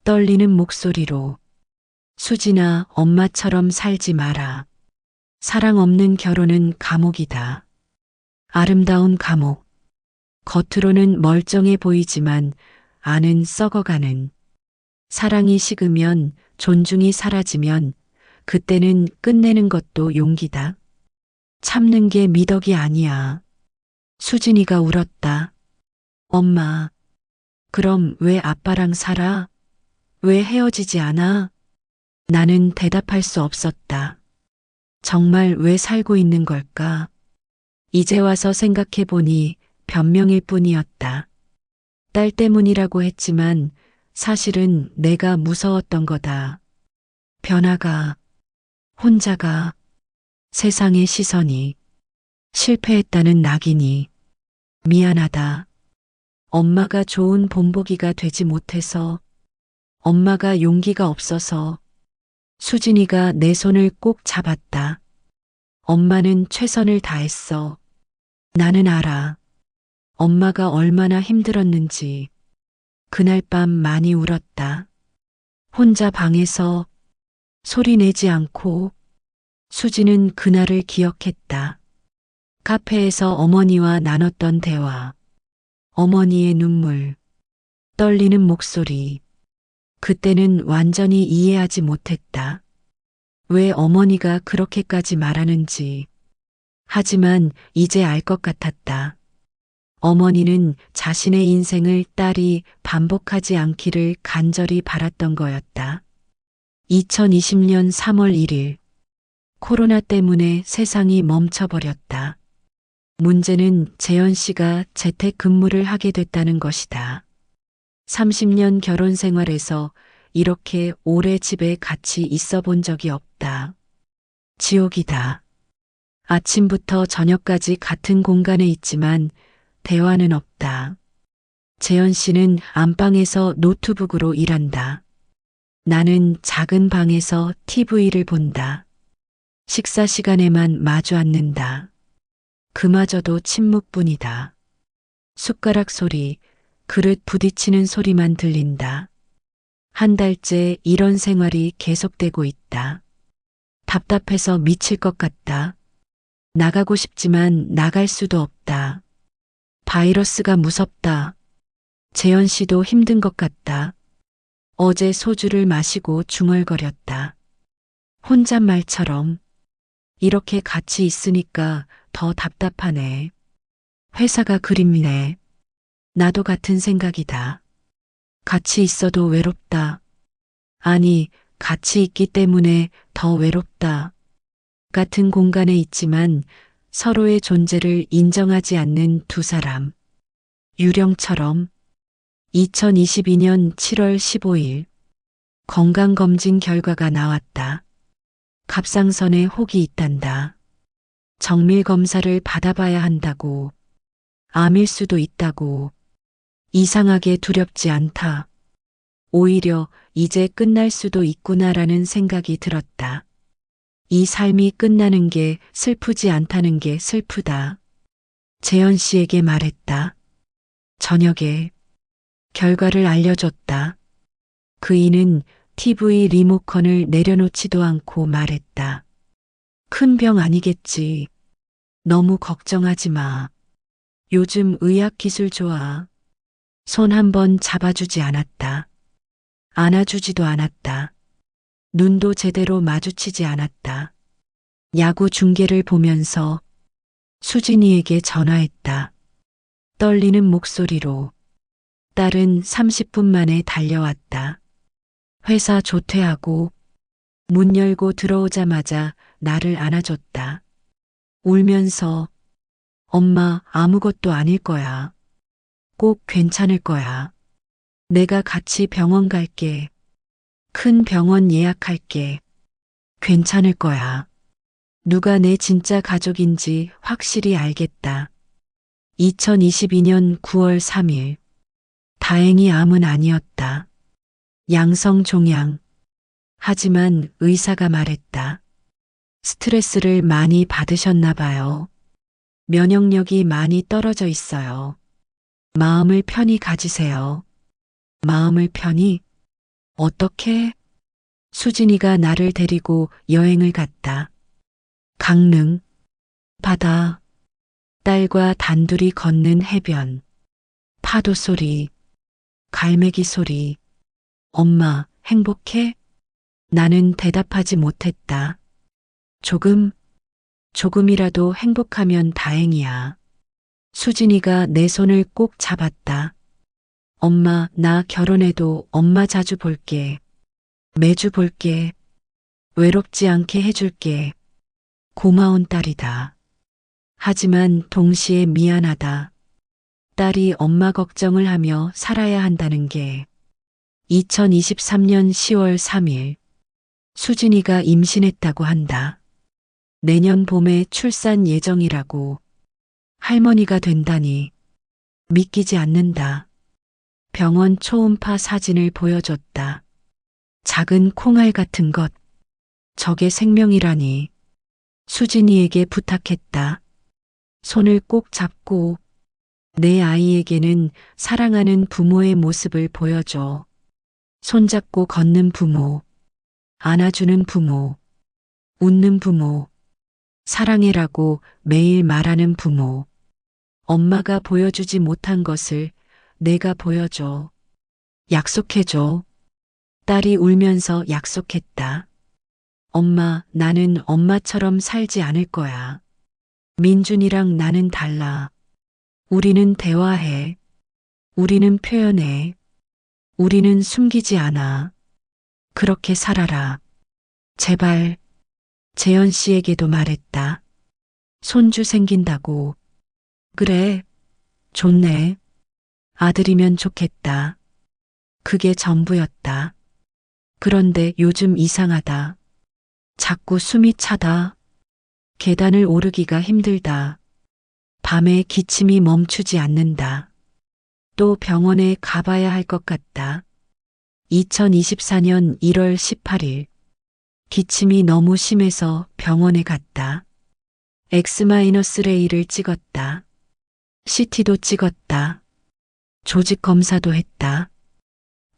떨리는 목소리로. 수진아, 엄마처럼 살지 마라. 사랑 없는 결혼은 감옥이다. 아름다운 감옥. 겉으로는 멀쩡해 보이지만 안은 썩어가는. 사랑이 식으면, 존중이 사라지면 그때는 끝내는 것도 용기다. 참는 게 미덕이 아니야. 수진이가 울었다. 엄마, 그럼 왜 아빠랑 살아? 왜 헤어지지 않아? 나는 대답할 수 없었다. 정말 왜 살고 있는 걸까? 이제 와서 생각해 보니 변명일 뿐이었다. 딸 때문이라고 했지만 사실은 내가 무서웠던 거다. 변화가, 혼자가, 세상의 시선이, 실패했다는 낙인이, 미안하다. 엄마가 좋은 본보기가 되지 못해서, 엄마가 용기가 없어서. 수진이가 내 손을 꼭 잡았다. 엄마는 최선을 다했어. 나는 알아. 엄마가 얼마나 힘들었는지. 그날 밤 많이 울었다. 혼자 방에서 소리 내지 않고. 수지는 그날을 기억했다. 카페에서 어머니와 나눴던 대화. 어머니의 눈물. 떨리는 목소리. 그때는 완전히 이해하지 못했다. 왜 어머니가 그렇게까지 말하는지. 하지만 이제 알 것 같았다. 어머니는 자신의 인생을 딸이 반복하지 않기를 간절히 바랐던 거였다. 2020년 3월 1일. 코로나 때문에 세상이 멈춰버렸다. 문제는 재현 씨가 재택근무를 하게 됐다는 것이다. 30년 결혼 생활에서 이렇게 오래 집에 같이 있어 본 적이 없다. 지옥이다. 아침부터 저녁까지 같은 공간에 있지만 대화는 없다. 재현 씨는 안방에서 노트북으로 일한다. 나는 작은 방에서 TV를 본다. 식사 시간에만 마주 앉는다. 그마저도 침묵뿐이다. 숟가락 소리, 그릇 부딪히는 소리만 들린다. 한 달째 이런 생활이 계속되고 있다. 답답해서 미칠 것 같다. 나가고 싶지만 나갈 수도 없다. 바이러스가 무섭다. 재현 씨도 힘든 것 같다. 어제 소주를 마시고 중얼거렸다. 혼잣말처럼. 이렇게 같이 있으니까 더 답답하네. 회사가 그립네. 나도 같은 생각이다. 같이 있어도 외롭다. 아니, 같이 있기 때문에 더 외롭다. 같은 공간에 있지만 서로의 존재를 인정하지 않는 두 사람. 유령처럼. 2022년 7월 15일. 건강검진 결과가 나왔다. 갑상선에 혹이 있단다. 정밀 검사를 받아봐야 한다고. 암일 수도 있다고. 이상하게 두렵지 않다. 오히려 이제 끝날 수도 있구나라는 생각이 들었다. 이 삶이 끝나는 게 슬프지 않다는 게 슬프다. 재현 씨에게 말했다. 저녁에 결과를 알려줬다. 그이는 TV 리모컨을 내려놓지도 않고 말했다. 큰 병 아니겠지. 너무 걱정하지 마. 요즘 의학 기술 좋아. 손 한 번 잡아주지 않았다. 안아주지도 않았다. 눈도 제대로 마주치지 않았다. 야구 중계를 보면서 수진이에게 전화했다. 떨리는 목소리로. 딸은 30분 만에 달려왔다. 회사 조퇴하고 문 열고 들어오자마자 나를 안아줬다. 울면서 엄마 아무것도 아닐 거야. 꼭 괜찮을 거야. 내가 같이 병원 갈게. 큰 병원 예약할게. 괜찮을 거야. 누가 내 진짜 가족인지 확실히 알겠다. 2022년 9월 3일. 다행히 암은 아니었다. 양성 종양. 하지만 의사가 말했다. 스트레스를 많이 받으셨나 봐요. 면역력이 많이 떨어져 있어요. 마음을 편히 가지세요. 마음을 편히? 어떻게? 수진이가 나를 데리고 여행을 갔다. 강릉, 바다, 딸과 단둘이 걷는 해변, 파도 소리, 갈매기 소리. 엄마, 행복해? 나는 대답하지 못했다. 조금이라도 행복하면 다행이야. 수진이가 내 손을 꼭 잡았다. 엄마, 나 결혼해도 엄마 자주 볼게. 매주 볼게. 외롭지 않게 해줄게. 고마운 딸이다. 하지만 동시에 미안하다. 딸이 엄마 걱정을 하며 살아야 한다는 게. 2023년 10월 3일. 수진이가 임신했다고 한다. 내년 봄에 출산 예정이라고. 할머니가 된다니. 믿기지 않는다. 병원 초음파 사진을 보여줬다. 작은 콩알 같은 것. 저게 생명이라니. 수진이에게 부탁했다. 손을 꼭 잡고 내 아이에게는 사랑하는 부모의 모습을 보여줘. 손잡고 걷는 부모, 안아주는 부모, 웃는 부모, 사랑해라고 매일 말하는 부모. 엄마가 보여주지 못한 것을 내가 보여줘. 약속해줘. 딸이 울면서 약속했다. 엄마, 나는 엄마처럼 살지 않을 거야. 민준이랑 나는 달라. 우리는 대화해. 우리는 표현해. 우리는 숨기지 않아. 그렇게 살아라. 제발. 재현 씨에게도 말했다. 손주 생긴다고. 그래. 좋네. 아들이면 좋겠다. 그게 전부였다. 그런데 요즘 이상하다. 자꾸 숨이 차다. 계단을 오르기가 힘들다. 밤에 기침이 멈추지 않는다. 또 병원에 가봐야 할 것 같다. 2024년 1월 18일. 기침이 너무 심해서 병원에 갔다. X-레이를 찍었다. CT도 찍었다. 조직 검사도 했다.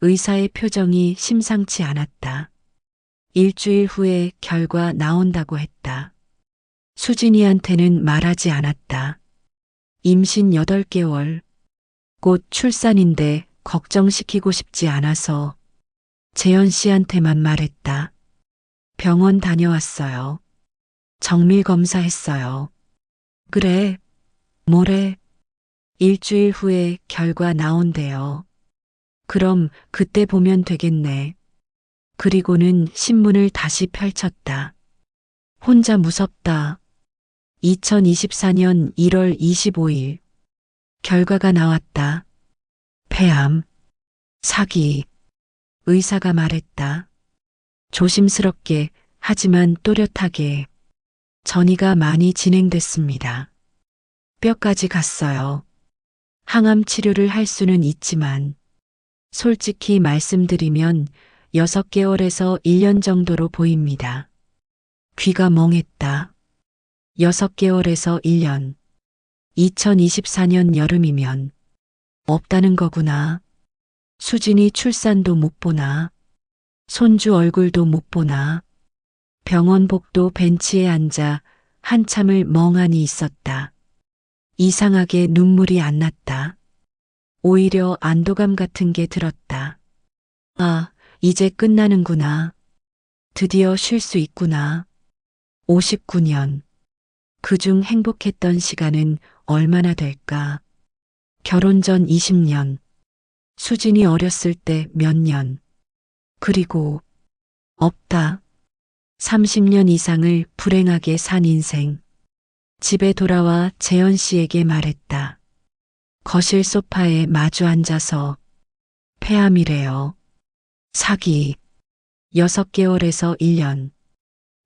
의사의 표정이 심상치 않았다. 일주일 후에 결과 나온다고 했다. 수진이한테는 말하지 않았다. 임신 8개월. 곧 출산인데 걱정시키고 싶지 않아서 재현 씨한테만 말했다. 병원 다녀왔어요. 정밀 검사했어요. 그래. 뭐래? 일주일 후에 결과 나온대요. 그럼 그때 보면 되겠네. 그리고는 신문을 다시 펼쳤다. 혼자 무섭다. 2024년 1월 25일. 결과가 나왔다. 폐암. 사기. 의사가 말했다. 조심스럽게 하지만 또렷하게. 전이가 많이 진행됐습니다. 뼈까지 갔어요. 항암 치료를 할 수는 있지만 솔직히 말씀드리면 6개월에서 1년 정도로 보입니다. 귀가 멍했다. 6개월에서 1년. 2024년 여름이면 없다는 거구나. 수진이 출산도 못 보나. 손주 얼굴도 못 보나. 병원 복도 벤치에 앉아 한참을 멍하니 있었다. 이상하게 눈물이 안 났다. 오히려 안도감 같은 게 들었다. 아, 이제 끝나는구나. 드디어 쉴 수 있구나. 59년. 그중 행복했던 시간은 얼마나 될까? 결혼 전 20년. 수진이 어렸을 때 몇 년. 그리고 없다. 30년 이상을 불행하게 산 인생. 집에 돌아와 재현 씨에게 말했다. 거실 소파에 마주 앉아서 폐암이래요. 사기. 6개월에서 1년.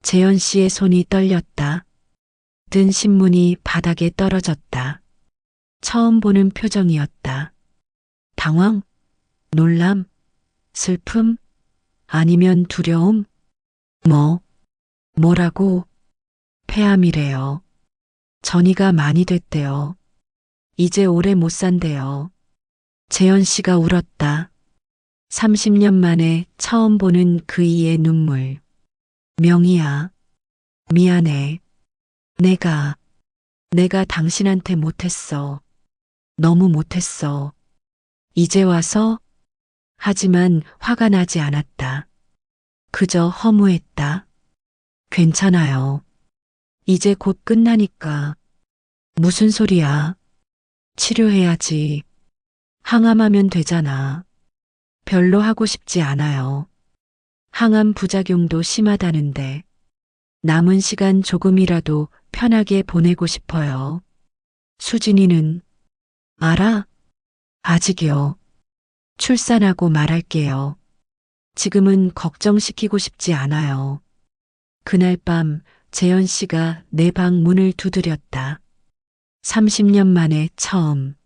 재현 씨의 손이 떨렸다. 든 신문이 바닥에 떨어졌다. 처음 보는 표정이었다. 당황, 놀람, 슬픔, 아니면 두려움? 뭐라고? 폐암이래요. 전이가 많이 됐대요. 이제 오래 못 산대요. 재현 씨가 울었다. 30년 만에 처음 보는 그이의 눈물. 명희야, 미안해. 내가 당신한테 못했어. 너무 못했어. 이제 와서? 하지만 화가 나지 않았다. 그저 허무했다. 괜찮아요. 이제 곧 끝나니까. 무슨 소리야? 치료해야지. 항암하면 되잖아. 별로 하고 싶지 않아요. 항암 부작용도 심하다는데 남은 시간 조금이라도 편하게 보내고 싶어요. 수진이는 알아? 아직이요. 출산하고 말할게요. 지금은 걱정시키고 싶지 않아요. 그날 밤 재현 씨가 내 방 문을 두드렸다. 30년 만에 처음.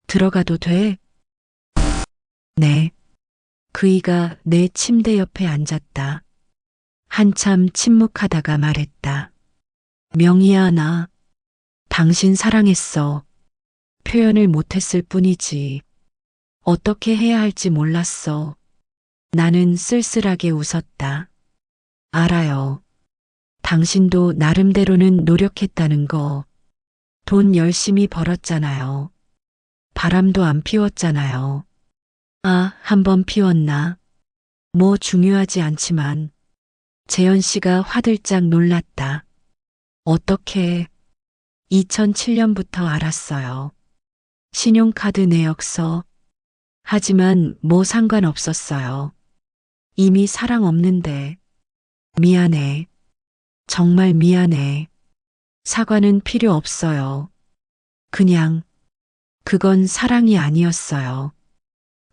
들어가도 돼? 네. 그이가 내 침대 옆에 앉았다. 한참 침묵하다가 말했다. 명희야, 나 당신 사랑했어. 표현을 못했을 뿐이지. 어떻게 해야 할지 몰랐어. 나는 쓸쓸하게 웃었다. 알아요. 당신도 나름대로는 노력했다는 거. 돈 열심히 벌었잖아요. 바람도 안 피웠잖아요. 아, 한 번 피웠나? 뭐 중요하지 않지만. 재현 씨가 화들짝 놀랐다. 어떻게? 2007년부터 알았어요. 신용카드 내역서. 하지만 뭐 상관없었어요. 이미 사랑 없는데. 미안해. 정말 미안해. 사과는 필요 없어요. 그냥, 그건 사랑이 아니었어요.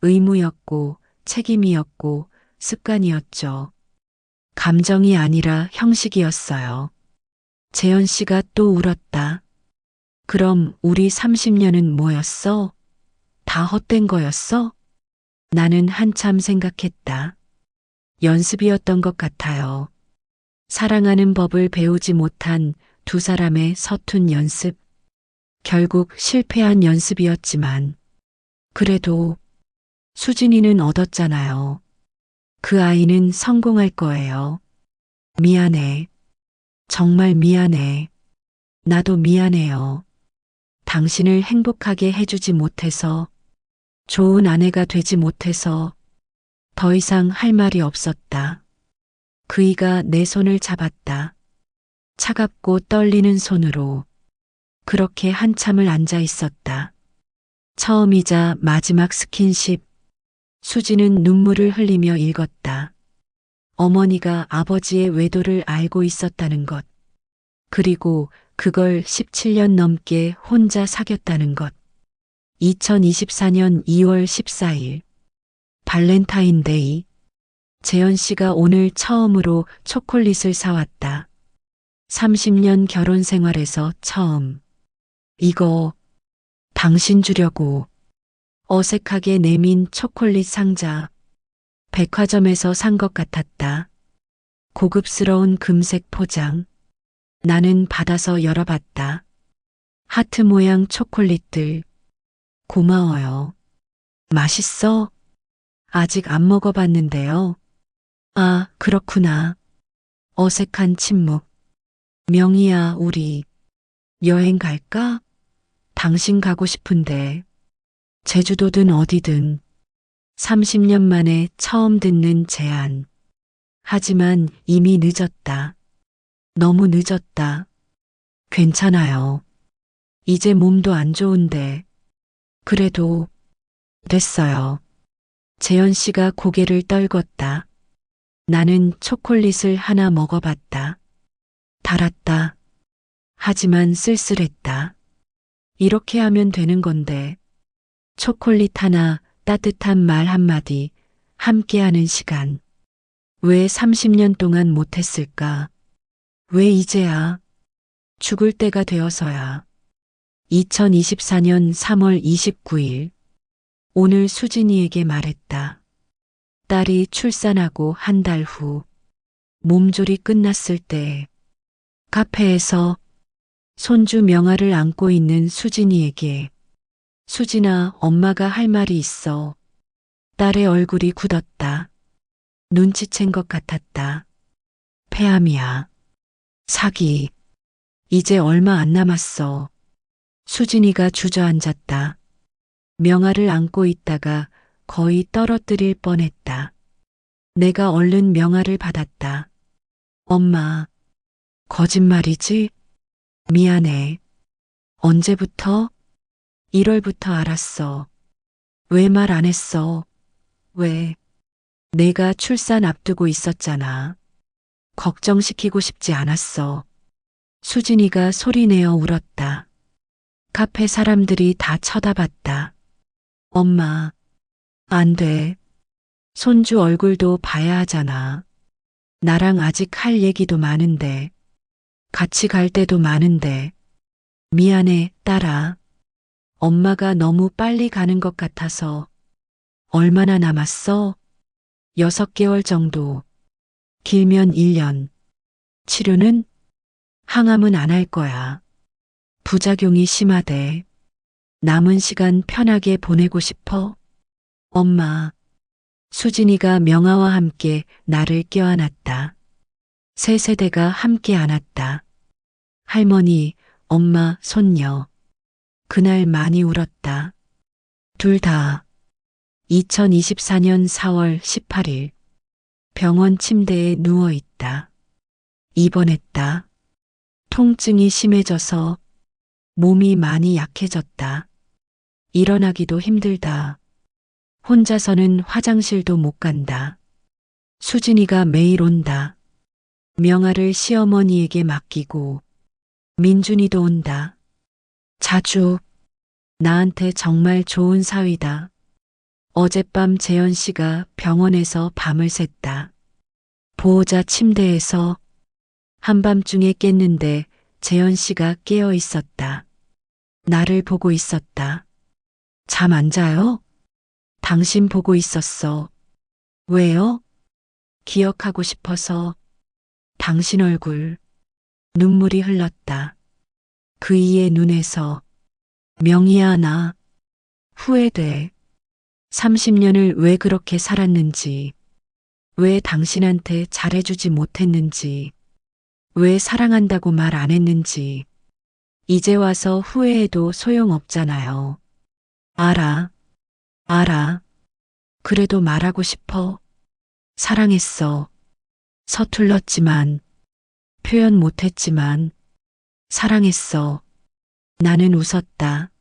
의무였고, 책임이었고, 습관이었죠. 감정이 아니라 형식이었어요. 재현 씨가 또 울었다. 그럼 우리 30년은 뭐였어? 다 헛된 거였어? 나는 한참 생각했다. 연습이었던 것 같아요. 사랑하는 법을 배우지 못한 두 사람의 서툰 연습. 결국 실패한 연습이었지만, 그래도 수진이는 얻었잖아요. 그 아이는 성공할 거예요. 미안해. 정말 미안해. 나도 미안해요. 당신을 행복하게 해주지 못해서, 좋은 아내가 되지 못해서 더 이상 할 말이 없었다. 그이가 내 손을 잡았다. 차갑고 떨리는 손으로. 그렇게 한참을 앉아 있었다. 처음이자 마지막 스킨십. 수지는 눈물을 흘리며 읽었다. 어머니가 아버지의 외도를 알고 있었다는 것. 그리고 그걸 17년 넘게 혼자 사귀었다는 것. 2024년 2월 14일. 발렌타인데이. 재현 씨가 오늘 처음으로 초콜릿을 사왔다. 30년 결혼 생활에서 처음. 이거 당신 주려고. 어색하게 내민 초콜릿 상자. 백화점에서 산 것 같았다. 고급스러운 금색 포장. 나는 받아서 열어봤다. 하트 모양 초콜릿들. 고마워요. 맛있어? 아직 안 먹어봤는데요. 아, 그렇구나. 어색한 침묵. 명희야, 우리 여행 갈까? 당신 가고 싶은데. 제주도든 어디든. 30년 만에 처음 듣는 제안. 하지만 이미 늦었다. 너무 늦었다. 괜찮아요. 이제 몸도 안 좋은데. 그래도 됐어요. 재현 씨가 고개를 떨궜다. 나는 초콜릿을 하나 먹어봤다. 달았다. 하지만 쓸쓸했다. 이렇게 하면 되는 건데. 초콜릿 하나, 따뜻한 말 한마디, 함께하는 시간. 왜 30년 동안 못했을까? 왜 이제야? 죽을 때가 되어서야. 2024년 3월 29일. 오늘 수진이에게 말했다. 딸이 출산하고 한 달 후, 몸조리 끝났을 때, 카페에서 손주 명아를 안고 있는 수진이에게, 수진아, 엄마가 할 말이 있어. 딸의 얼굴이 굳었다. 눈치챈 것 같았다. 폐암이야. 사기. 이제 얼마 안 남았어. 수진이가 주저앉았다. 명아를 안고 있다가 거의 떨어뜨릴 뻔했다. 내가 얼른 명아를 받았다. 엄마, 거짓말이지? 미안해. 언제부터? 1월부터 알았어. 왜 말 안 했어? 왜? 내가 출산 앞두고 있었잖아. 걱정시키고 싶지 않았어. 수진이가 소리내어 울었다. 카페 사람들이 다 쳐다봤다. 엄마, 안 돼. 손주 얼굴도 봐야 하잖아. 나랑 아직 할 얘기도 많은데. 같이 갈 때도 많은데. 미안해, 딸아. 엄마가 너무 빨리 가는 것 같아서. 얼마나 남았어? 6개월 정도. 길면 1년. 치료는? 항암은 안 할 거야. 부작용이 심하대. 남은 시간 편하게 보내고 싶어? 엄마. 수진이가 명아와 함께 나를 껴안았다. 세 세대가 함께 안았다. 할머니, 엄마, 손녀. 그날 많이 울었다. 둘 다. 2024년 4월 18일. 병원 침대에 누워 있다. 입원했다. 통증이 심해져서 몸이 많이 약해졌다. 일어나기도 힘들다. 혼자서는 화장실도 못 간다. 수진이가 매일 온다. 명아를 시어머니에게 맡기고 민준이도 온다. 자주. 나한테 정말 좋은 사위다. 어젯밤 재현 씨가 병원에서 밤을 샜다. 보호자 침대에서 한밤중에 깼는데 재현 씨가 깨어 있었다. 나를 보고 있었다. 잠 안 자요? 당신 보고 있었어. 왜요? 기억하고 싶어서. 당신 얼굴. 눈물이 흘렀다. 그이의 눈에서. 명희야, 나 후회돼. 30년을 왜 그렇게 살았는지. 왜 당신한테 잘해주지 못했는지. 왜 사랑한다고 말 안 했는지. 이제 와서 후회해도 소용없잖아요. 알아. 알아. 그래도 말하고 싶어. 사랑했어. 서툴렀지만, 표현 못했지만, 사랑했어. 나는 웃었다.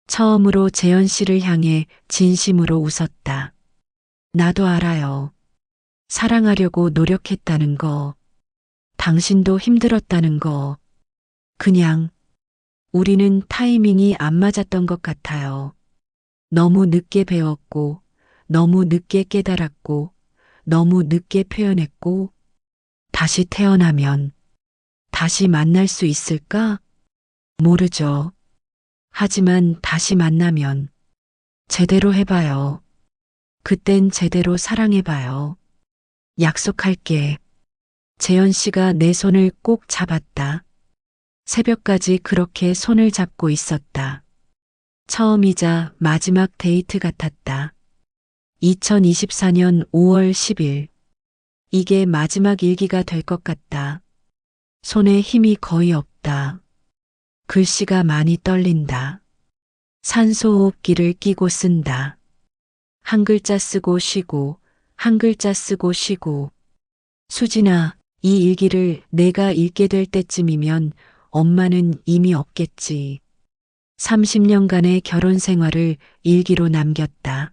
처음으로 재현 씨를 향해 진심으로 웃었다. 나도 알아요. 사랑하려고 노력했다는 거. 당신도 힘들었다는 거. 그냥 우리는 타이밍이 안 맞았던 것 같아요. 너무 늦게 배웠고, 너무 늦게 깨달았고, 너무 늦게 표현했고, 다시 태어나면 다시 만날 수 있을까? 모르죠. 하지만 다시 만나면 제대로 해봐요. 그땐 제대로 사랑해봐요. 약속할게. 재현 씨가 내 손을 꼭 잡았다. 새벽까지 그렇게 손을 잡고 있었다. 처음이자 마지막 데이트 같았다. 2024년 5월 10일. 이게 마지막 일기가 될 것 같다. 손에 힘이 거의 없다. 글씨가 많이 떨린다. 산소호흡기를 끼고 쓴다. 한 글자 쓰고 쉬고, 한 글자 쓰고 쉬고. 수진아, 이 일기를 내가 읽게 될 때쯤이면 엄마는 이미 없겠지. 30년간의 결혼 생활을 일기로 남겼다.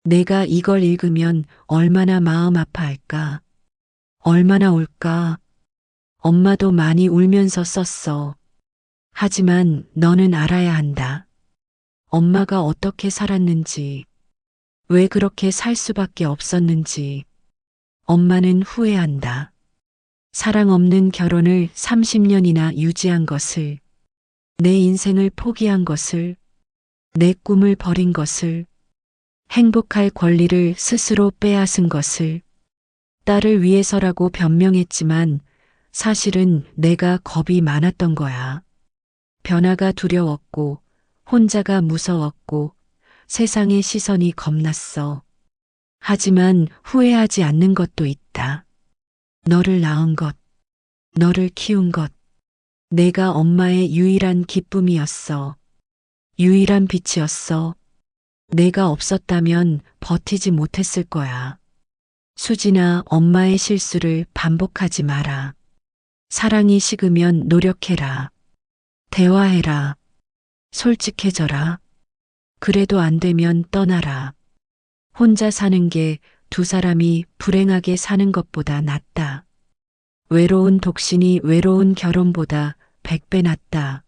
내가 이걸 읽으면 얼마나 마음 아파할까. 얼마나 올까? 엄마도 많이 울면서 썼어. 하지만 너는 알아야 한다. 엄마가 어떻게 살았는지, 왜 그렇게 살 수밖에 없었는지. 엄마는 후회한다. 사랑 없는 결혼을 30년이나 유지한 것을, 내 인생을 포기한 것을, 내 꿈을 버린 것을, 행복할 권리를 스스로 빼앗은 것을. 딸을 위해서라고 변명했지만 사실은 내가 겁이 많았던 거야. 변화가 두려웠고, 혼자가 무서웠고, 세상의 시선이 겁났어. 하지만 후회하지 않는 것도 있다. 너를 낳은 것, 너를 키운 것. 내가 엄마의 유일한 기쁨이었어. 유일한 빛이었어. 내가 없었다면 버티지 못했을 거야. 수진아, 엄마의 실수를 반복하지 마라. 사랑이 식으면 노력해라. 대화해라. 솔직해져라. 그래도 안 되면 떠나라. 혼자 사는 게 두 사람이 불행하게 사는 것보다 낫다. 외로운 독신이 외로운 결혼보다 100배 낫다.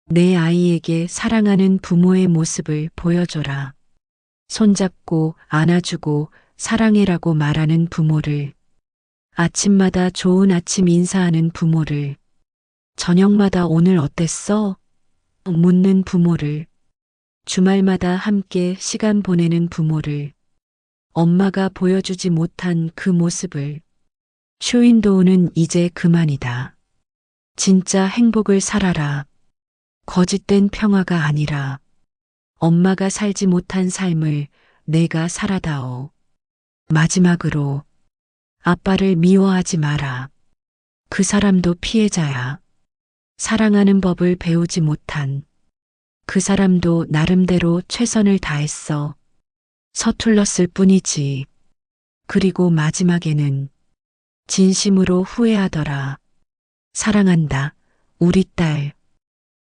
내 아이에게 사랑하는 부모의 모습을 보여줘라. 손잡고 안아주고 사랑해라고 말하는 부모를, 아침마다 좋은 아침 인사하는 부모를, 저녁마다 오늘 어땠어? 묻는 부모를, 주말마다 함께 시간 보내는 부모를, 엄마가 보여주지 못한 그 모습을. 쇼윈도우는 이제 그만이다. 진짜 행복을 살아라. 거짓된 평화가 아니라 엄마가 살지 못한 삶을 내가 살아다오. 마지막으로 아빠를 미워하지 마라. 그 사람도 피해자야. 사랑하는 법을 배우지 못한 그 사람도 나름대로 최선을 다했어. 서툴렀을 뿐이지. 그리고 마지막에는 진심으로 후회하더라. 사랑한다. 우리 딸.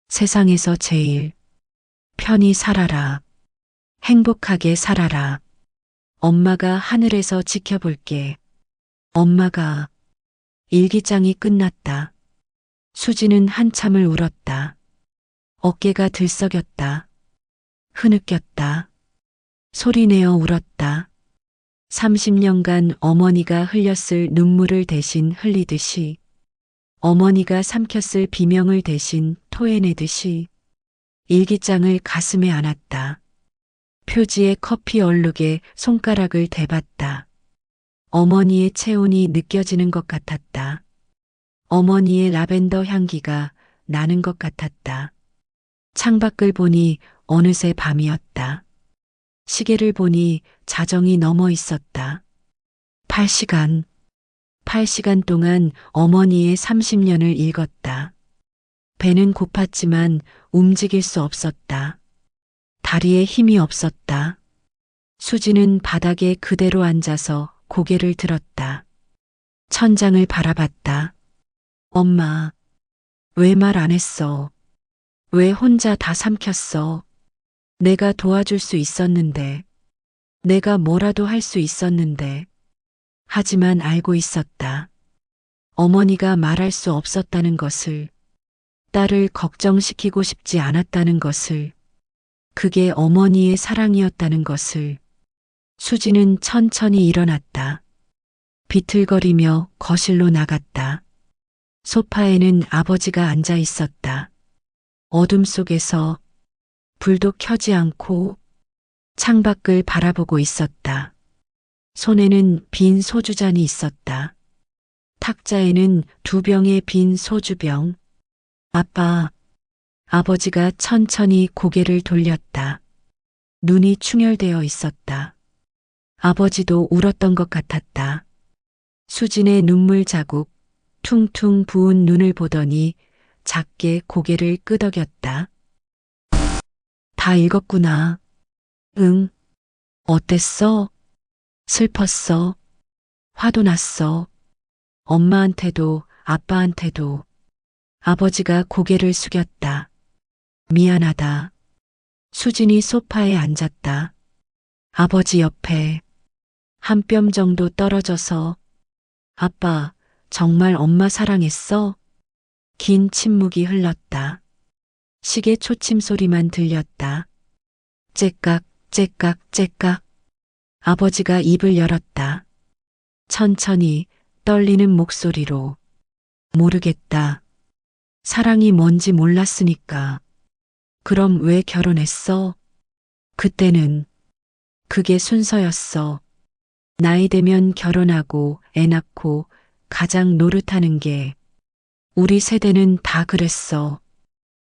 세상에서 제일 편히 살아라. 행복하게 살아라. 엄마가 하늘에서 지켜볼게. 엄마가. 일기장이 끝났다. 수지는 한참을 울었다. 어깨가 들썩였다. 흐느꼈다. 소리내어 울었다. 30년간 어머니가 흘렸을 눈물을 대신 흘리듯이, 어머니가 삼켰을 비명을 대신 토해내듯이 일기장을 가슴에 안았다. 표지에 커피 얼룩에 손가락을 대봤다. 어머니의 체온이 느껴지는 것 같았다. 어머니의 라벤더 향기가 나는 것 같았다. 창밖을 보니 어느새 밤이었다. 시계를 보니 자정이 넘어 있었다. 8시간. 8시간 동안 어머니의 30년을 읽었다. 배는 고팠지만 움직일 수 없었다. 다리에 힘이 없었다. 수지는 바닥에 그대로 앉아서 고개를 들었다. 천장을 바라봤다. 엄마, 왜 말 안 했어? 왜 혼자 다 삼켰어? 내가 도와줄 수 있었는데, 내가 뭐라도 할 수 있었는데. 하지만 알고 있었다. 어머니가 말할 수 없었다는 것을, 딸을 걱정시키고 싶지 않았다는 것을, 그게 어머니의 사랑이었다는 것을. 수지는 천천히 일어났다. 비틀거리며 거실로 나갔다. 소파에는 아버지가 앉아 있었다. 어둠 속에서 불도 켜지 않고 창밖을 바라보고 있었다. 손에는 빈 소주잔이 있었다. 탁자에는 2병의 빈 소주병. 아빠. 아버지가 천천히 고개를 돌렸다. 눈이 충혈되어 있었다. 아버지도 울었던 것 같았다. 수진의 눈물 자국, 퉁퉁 부은 눈을 보더니 작게 고개를 끄덕였다. 다 읽었구나. 응. 어땠어? 슬펐어. 화도 났어. 엄마한테도 아빠한테도. 아버지가 고개를 숙였다. 미안하다. 수진이 소파에 앉았다. 아버지 옆에 한 뼘 정도 떨어져서 아빠, 정말 엄마 사랑했어? 긴 침묵이 흘렀다. 시계 초침 소리만 들렸다. 째깍, 째깍, 째깍. 아버지가 입을 열었다. 천천히 떨리는 목소리로. 모르겠다. 사랑이 뭔지 몰랐으니까. 그럼 왜 결혼했어? 그때는 그게 순서였어. 나이 되면 결혼하고 애 낳고 가장 노릇하는 게 우리 세대는 다 그랬어.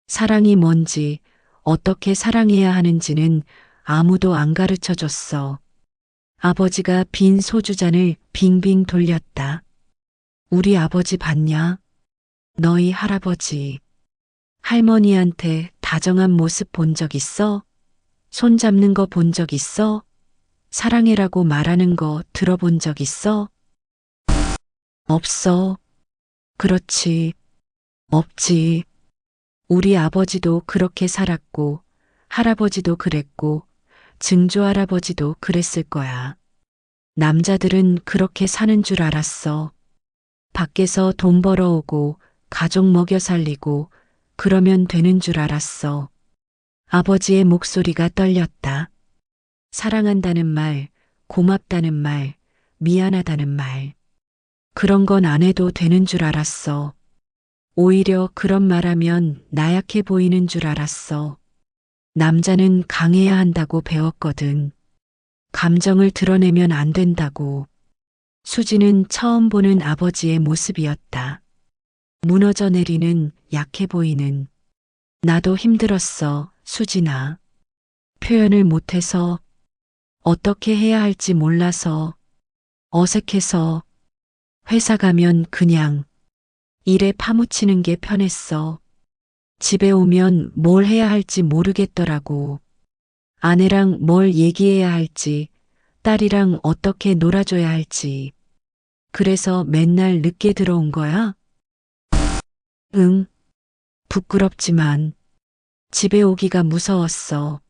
사랑이 뭔지 어떻게 사랑해야 하는지는 아무도 안 가르쳐 줬어. 아버지가 빈 소주잔을 빙빙 돌렸다. 우리 아버지 봤냐? 너희 할아버지. 할머니한테 다정한 모습 본 적 있어? 손 잡는 거 본 적 있어? 사랑해라고 말하는 거 들어본 적 있어? 없어. 그렇지. 없지. 우리 아버지도 그렇게 살았고, 할아버지도 그랬고, 증조할아버지도 그랬을 거야. 남자들은 그렇게 사는 줄 알았어. 밖에서 돈 벌어오고, 가족 먹여 살리고, 그러면 되는 줄 알았어. 아버지의 목소리가 떨렸다. 사랑한다는 말, 고맙다는 말, 미안하다는 말. 그런 건 안 해도 되는 줄 알았어. 오히려 그런 말하면 나약해 보이는 줄 알았어. 남자는 강해야 한다고 배웠거든. 감정을 드러내면 안 된다고. 수지는 처음 보는 아버지의 모습이었다. 무너져 내리는 약해 보이는. 나도 힘들었어, 수진아. 표현을 못해서, 어떻게 해야 할지 몰라서, 어색해서, 회사 가면 그냥 일에 파묻히는 게 편했어. 집에 오면 뭘 해야 할지 모르겠더라고. 아내랑 뭘 얘기해야 할지, 딸이랑 어떻게 놀아줘야 할지. 그래서 맨날 늦게 들어온 거야? 응, 부끄럽지만 집에 오기가 무서웠어.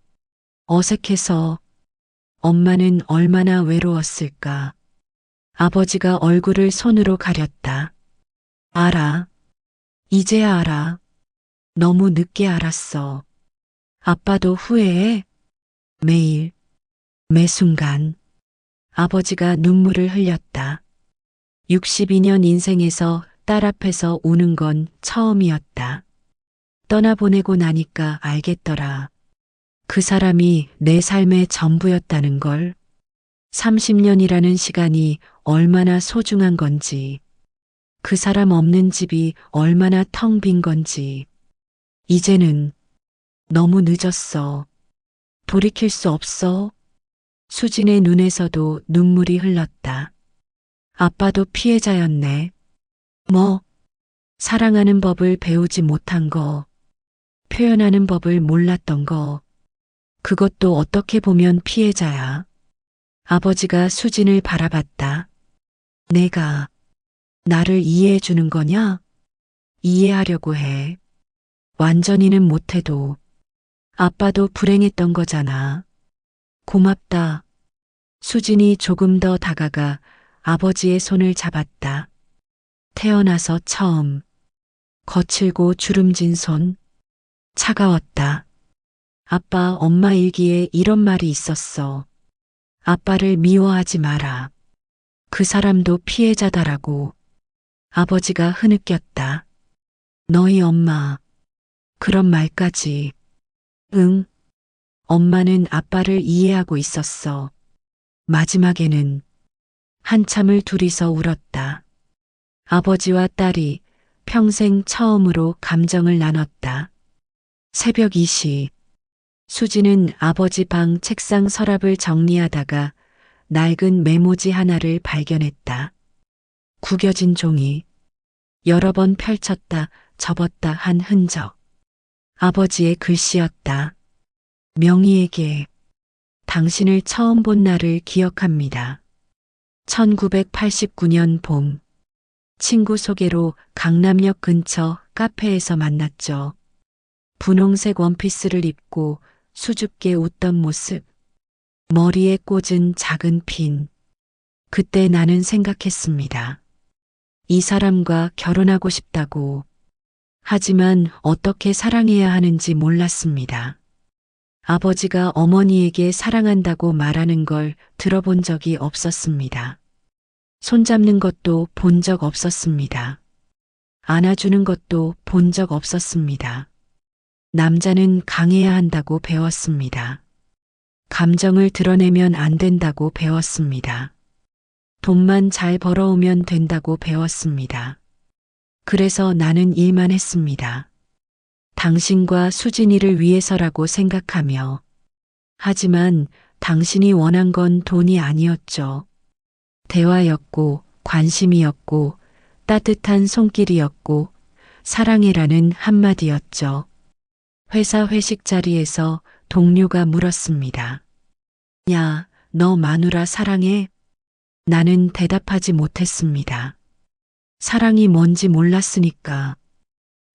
어색해서 엄마는 얼마나 외로웠을까. 아버지가 얼굴을 손으로 가렸다. 알아. 이제야 알아. 너무 늦게 알았어. 아빠도 후회해? 매일, 매 순간. 아버지가 눈물을 흘렸다. 62년 인생에서 딸 앞에서 우는 건 처음이었다. 떠나보내고 나니까 알겠더라. 그 사람이 내 삶의 전부였다는 걸. 30년이라는 시간이 얼마나 소중한 건지. 그 사람 없는 집이 얼마나 텅 빈 건지. 이제는 너무 늦었어. 돌이킬 수 없어. 수진의 눈에서도 눈물이 흘렀다. 아빠도 피해자였네. 뭐, 사랑하는 법을 배우지 못한 거, 표현하는 법을 몰랐던 거, 그것도 어떻게 보면 피해자야. 아버지가 수진을 바라봤다. 내가 나를 이해해 주는 거냐? 이해하려고 해. 완전히는 못해도 아빠도 불행했던 거잖아. 고맙다. 수진이 조금 더 다가가 아버지의 손을 잡았다. 태어나서 처음. 거칠고 주름진 손. 차가웠다. 아빠, 엄마 일기에 이런 말이 있었어. 아빠를 미워하지 마라. 그 사람도 피해자다라고. 아버지가 흐느꼈다. 너희 엄마. 그런 말까지. 응. 엄마는 아빠를 이해하고 있었어. 마지막에는 한참을 둘이서 울었다. 아버지와 딸이 평생 처음으로 감정을 나눴다. 새벽 2시. 수지는 아버지 방 책상 서랍을 정리하다가 낡은 메모지 하나를 발견했다. 구겨진 종이. 여러 번 펼쳤다 접었다 한 흔적. 아버지의 글씨였다. 명희에게 당신을 처음 본 날을 기억합니다. 1989년 봄. 친구 소개로 강남역 근처 카페에서 만났죠. 분홍색 원피스를 입고 수줍게 웃던 모습. 머리에 꽂은 작은 핀. 그때 나는 생각했습니다. 이 사람과 결혼하고 싶다고. 하지만 어떻게 사랑해야 하는지 몰랐습니다. 아버지가 어머니에게 사랑한다고 말하는 걸 들어본 적이 없었습니다. 손잡는 것도 본 적 없었습니다. 안아주는 것도 본 적 없었습니다. 남자는 강해야 한다고 배웠습니다. 감정을 드러내면 안 된다고 배웠습니다. 돈만 잘 벌어오면 된다고 배웠습니다. 그래서 나는 일만 했습니다. 당신과 수진이를 위해서라고 생각하며. 하지만 당신이 원한 건 돈이 아니었죠. 대화였고, 관심이었고, 따뜻한 손길이었고, 사랑해라는 한마디였죠. 회사 회식 자리에서 동료가 물었습니다. 야, 너 마누라 사랑해? 나는 대답하지 못했습니다. 사랑이 뭔지 몰랐으니까.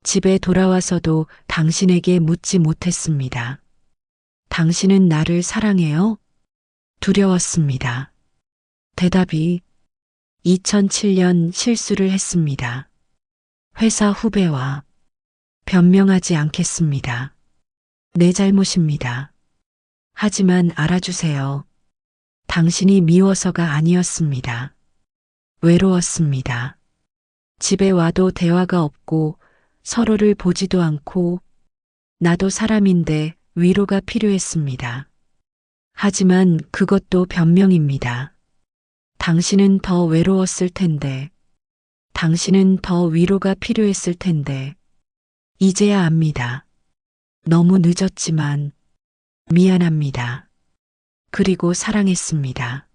집에 돌아와서도 당신에게 묻지 못했습니다. 당신은 나를 사랑해요? 두려웠습니다. 대답이 2007년 실수를 했습니다. 회사 후배와 변명하지 않겠습니다. 내 잘못입니다. 하지만 알아주세요. 당신이 미워서가 아니었습니다. 외로웠습니다. 집에 와도 대화가 없고 서로를 보지도 않고 나도 사람인데 위로가 필요했습니다. 하지만 그것도 변명입니다. 당신은 더 외로웠을 텐데, 당신은 더 위로가 필요했을 텐데, 이제야 압니다. 너무 늦었지만 미안합니다. 그리고 사랑했습니다.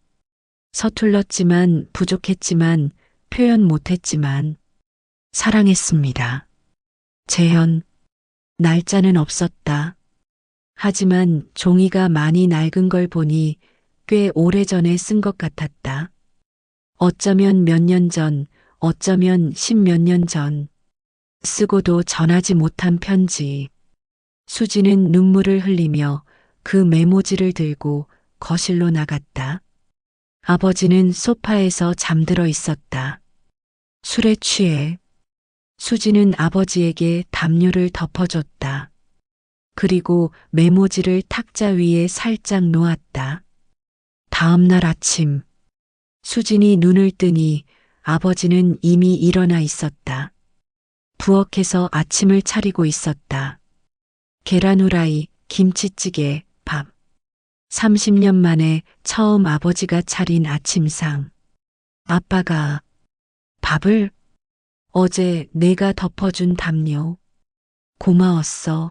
서툴렀지만 부족했지만 표현 못했지만 사랑했습니다. 재현, 날짜는 없었다. 하지만 종이가 많이 낡은 걸 보니 꽤 오래전에 쓴 것 같았다. 어쩌면 몇 년 전, 어쩌면 10몇 년 전. 쓰고도 전하지 못한 편지. 수지는 눈물을 흘리며 그 메모지를 들고 거실로 나갔다. 아버지는 소파에서 잠들어 있었다. 술에 취해. 수지는 아버지에게 담요를 덮어줬다. 그리고 메모지를 탁자 위에 살짝 놓았다. 다음 날 아침, 수진이 눈을 뜨니 아버지는 이미 일어나 있었다. 부엌에서 아침을 차리고 있었다. 계란 후라이, 김치찌개, 밥. 30년 만에 처음 아버지가 차린 아침상. 아빠가 밥을? 어제 내가 덮어준 담요. 고마웠어.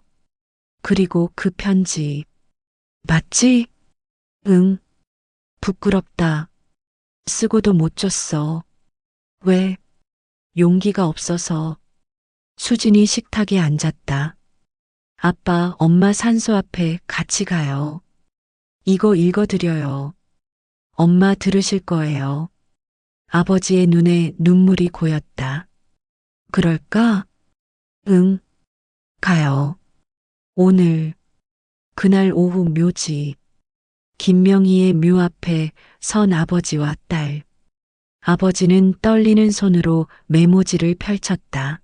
그리고 그 편지. 맞지? 응. 부끄럽다. 쓰고도 못 줬어. 왜? 용기가 없어서. 수진이 식탁에 앉았다. 아빠, 엄마 산소 앞에 같이 가요. 이거 읽어드려요. 엄마 들으실 거예요. 아버지의 눈에 눈물이 고였다. 그럴까? 응. 가요. 오늘. 그날 오후 묘지. 김명희의 묘 앞에 선 아버지와 딸. 아버지는 떨리는 손으로 메모지를 펼쳤다.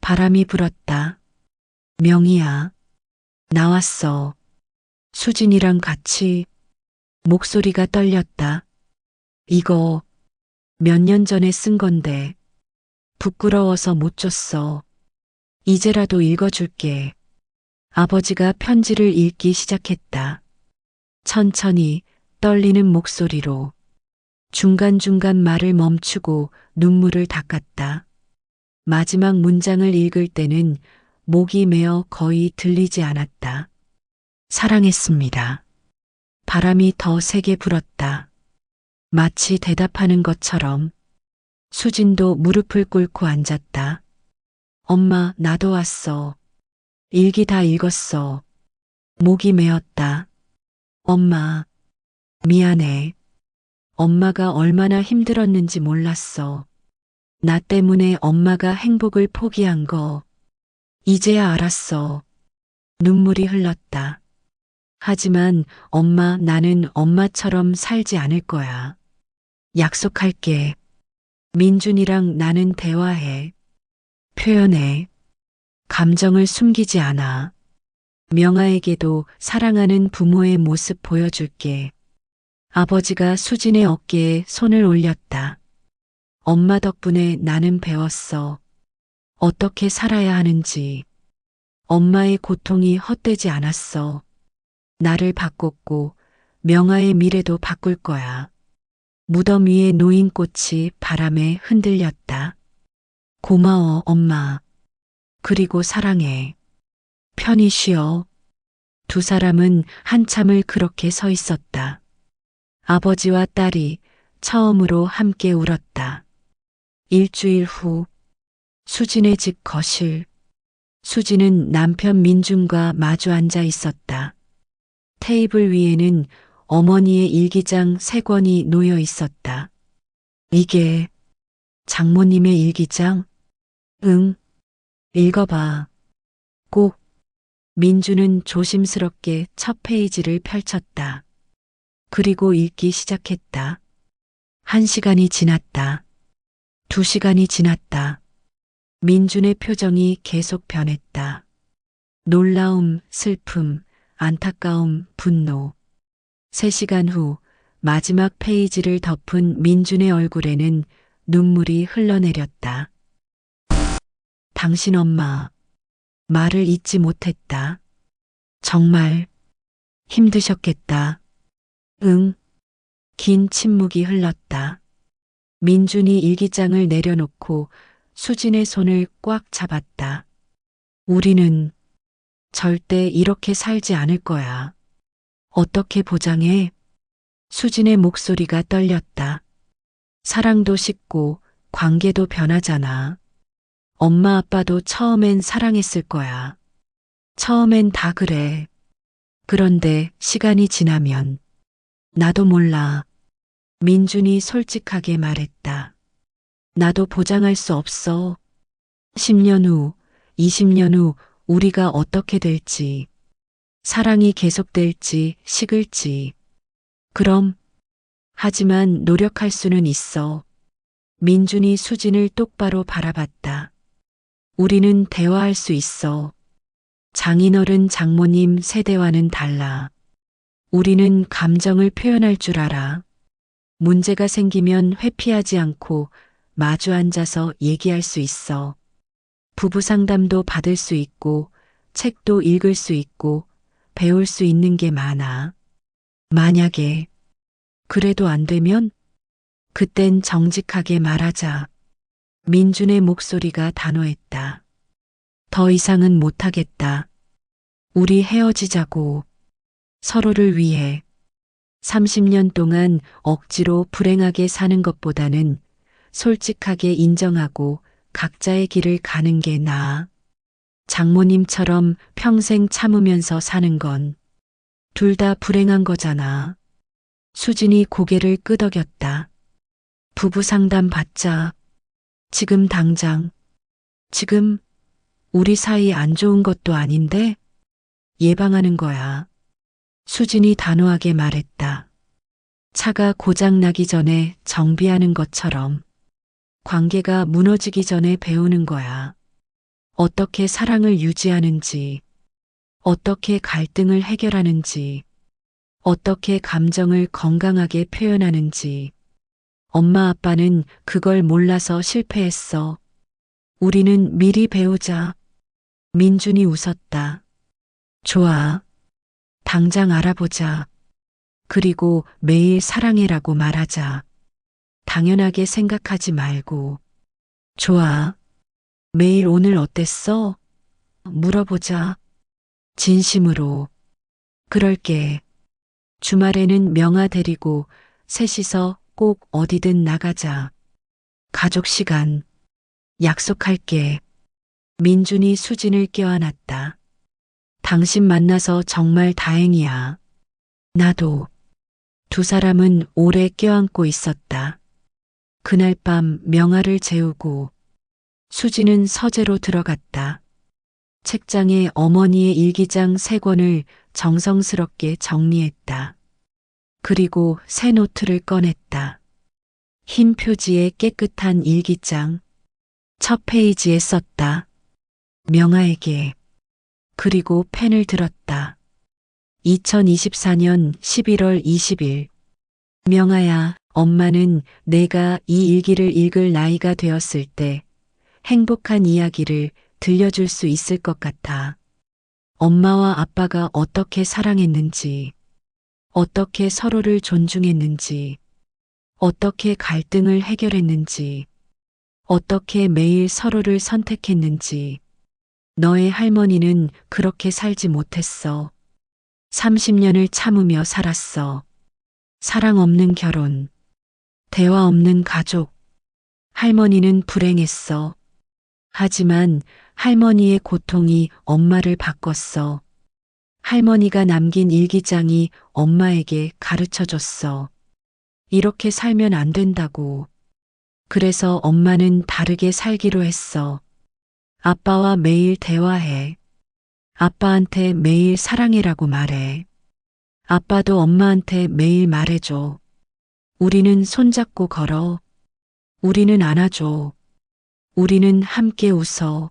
바람이 불었다. 명희야. 나왔어. 수진이랑 같이. 목소리가 떨렸다. 이거 몇 년 전에 쓴 건데 부끄러워서 못 줬어. 이제라도 읽어줄게. 아버지가 편지를 읽기 시작했다. 천천히 떨리는 목소리로 중간중간 말을 멈추고 눈물을 닦았다. 마지막 문장을 읽을 때는 목이 메어 거의 들리지 않았다. 사랑했습니다. 바람이 더 세게 불었다. 마치 대답하는 것처럼. 수진도 무릎을 꿇고 앉았다. 엄마, 나도 왔어. 일기 다 읽었어. 목이 메었다. 엄마, 미안해. 엄마가 얼마나 힘들었는지 몰랐어. 나 때문에 엄마가 행복을 포기한 거. 이제야 알았어. 눈물이 흘렀다. 하지만 엄마, 나는 엄마처럼 살지 않을 거야. 약속할게. 민준이랑 나는 대화해. 표현해. 감정을 숨기지 않아. 명아에게도 사랑하는 부모의 모습 보여줄게. 아버지가 수진의 어깨에 손을 올렸다. 엄마 덕분에 나는 배웠어. 어떻게 살아야 하는지. 엄마의 고통이 헛되지 않았어. 나를 바꿨고 명아의 미래도 바꿀 거야. 무덤 위에 놓인 꽃이 바람에 흔들렸다. 고마워, 엄마. 그리고 사랑해. 편히 쉬어. 두 사람은 한참을 그렇게 서 있었다. 아버지와 딸이 처음으로 함께 울었다. 일주일 후, 수진의 집 거실. 수진은 남편 민준과 마주 앉아 있었다. 테이블 위에는 어머니의 일기장 3권이 놓여 있었다. 이게 장모님의 일기장? 응, 읽어봐. 꼭. 민주는 조심스럽게 첫 페이지를 펼쳤다. 그리고 읽기 시작했다. 1시간이 지났다. 2시간이 지났다. 민준의 표정이 계속 변했다. 놀라움, 슬픔, 안타까움, 분노. 3시간 후 마지막 페이지를 덮은 민준의 얼굴에는 눈물이 흘러내렸다. 당신 엄마, 말을 잊지 못했다. 정말 힘드셨겠다. 응. 긴 침묵이 흘렀다. 민준이 일기장을 내려놓고 수진의 손을 꽉 잡았다. 우리는 절대 이렇게 살지 않을 거야. 어떻게 보장해? 수진의 목소리가 떨렸다. 사랑도 식고 관계도 변하잖아. 엄마 아빠도 처음엔 사랑했을 거야. 처음엔 다 그래. 그런데 시간이 지나면 나도 몰라. 민준이 솔직하게 말했다. 나도 보장할 수 없어. 10년 후, 20년 후 우리가 어떻게 될지, 사랑이 계속될지, 식을지. 그럼, 하지만 노력할 수는 있어. 민준이 수진을 똑바로 바라봤다. 우리는 대화할 수 있어. 장인어른 장모님 세대와는 달라. 우리는 감정을 표현할 줄 알아. 문제가 생기면 회피하지 않고 마주 앉아서 얘기할 수 있어. 부부 상담도 받을 수 있고, 책도 읽을 수 있고, 배울 수 있는 게 많아. 만약에, 그래도 안 되면, 그땐 정직하게 말하자. 민준의 목소리가 단호했다. 더 이상은 못하겠다. 우리 헤어지자고. 서로를 위해. 30년 동안 억지로 불행하게 사는 것보다는 솔직하게 인정하고 각자의 길을 가는 게 나아. 장모님처럼 평생 참으면서 사는 건 둘 다 불행한 거잖아. 수진이 고개를 끄덕였다. 부부 상담 받자. 지금 당장. 지금 우리 사이 안 좋은 것도 아닌데 예방하는 거야. 수진이 단호하게 말했다. 차가 고장 나기 전에 정비하는 것처럼 관계가 무너지기 전에 배우는 거야. 어떻게 사랑을 유지하는지, 어떻게 갈등을 해결하는지, 어떻게 감정을 건강하게 표현하는지. 엄마 아빠는 그걸 몰라서 실패했어. 우리는 미리 배우자. 민준이 웃었다. 좋아. 당장 알아보자. 그리고 매일 사랑해라고 말하자. 당연하게 생각하지 말고. 좋아. 매일 오늘 어땠어? 물어보자. 진심으로. 그럴게. 주말에는 명아 데리고 셋이서 꼭 어디든 나가자. 가족 시간. 약속할게. 민준이 수진을 껴안았다. 당신 만나서 정말 다행이야. 나도. 두 사람은 오래 껴안고 있었다. 그날 밤 명아를 재우고 수진은 서재로 들어갔다. 책장에 어머니의 일기장 3권을 정성스럽게 정리했다. 그리고 새 노트를 꺼냈다. 흰 표지에 깨끗한 일기장. 첫 페이지에 썼다. 명아에게. 그리고 펜을 들었다. 2024년 11월 20일. 명아야, 엄마는 내가 이 일기를 읽을 나이가 되었을 때 행복한 이야기를 들려줄 수 있을 것 같아. 엄마와 아빠가 어떻게 사랑했는지, 어떻게 서로를 존중했는지, 어떻게 갈등을 해결했는지, 어떻게 매일 서로를 선택했는지. 너의 할머니는 그렇게 살지 못했어. 30년을 참으며 살았어. 사랑 없는 결혼, 대화 없는 가족. 할머니는 불행했어. 하지만 할머니의 고통이 엄마를 바꿨어. 할머니가 남긴 일기장이 엄마에게 가르쳐 줬어. 이렇게 살면 안 된다고. 그래서 엄마는 다르게 살기로 했어. 아빠와 매일 대화해. 아빠한테 매일 사랑해라고 말해. 아빠도 엄마한테 매일 말해줘. 우리는 손잡고 걸어. 우리는 안아줘. 우리는 함께 웃어.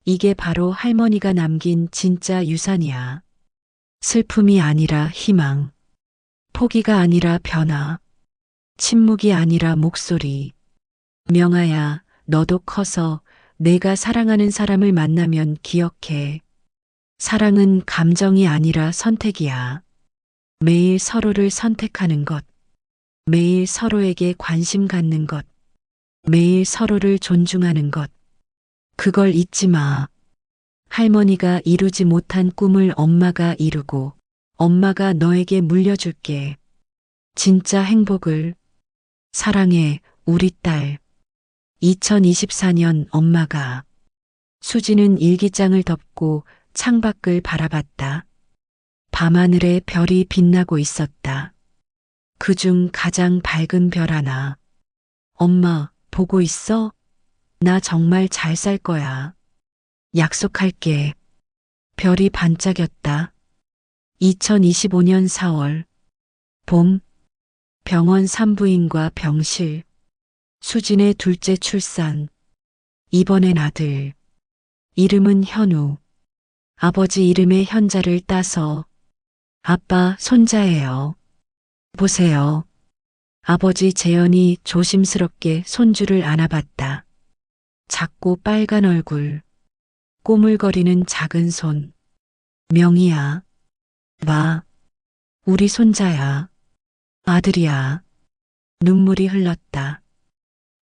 이게 바로 할머니가 남긴 진짜 유산이야. 슬픔이 아니라 희망. 포기가 아니라 변화. 침묵이 아니라 목소리. 명아야, 너도 커서 내가 사랑하는 사람을 만나면 기억해. 사랑은 감정이 아니라 선택이야. 매일 서로를 선택하는 것. 매일 서로에게 관심 갖는 것. 매일 서로를 존중하는 것. 그걸 잊지 마. 할머니가 이루지 못한 꿈을 엄마가 이루고 엄마가 너에게 물려줄게. 진짜 행복을. 사랑해, 우리 딸. 2024년 엄마가. 수지는 일기장을 덮고 창밖을 바라봤다. 밤하늘에 별이 빛나고 있었다. 그중 가장 밝은 별 하나. 엄마, 보고 있어? 나 정말 잘 살 거야. 약속할게. 별이 반짝였다. 2025년 4월. 봄. 병원 산부인과 병실. 수진의 둘째 출산. 이번엔 아들. 이름은 현우. 아버지 이름의 현자를 따서. 아빠, 손자예요. 보세요. 아버지 재현이 조심스럽게 손주를 안아봤다. 작고 빨간 얼굴. 꼬물거리는 작은 손. 명희야. 마. 우리 손자야. 아들이야. 눈물이 흘렀다.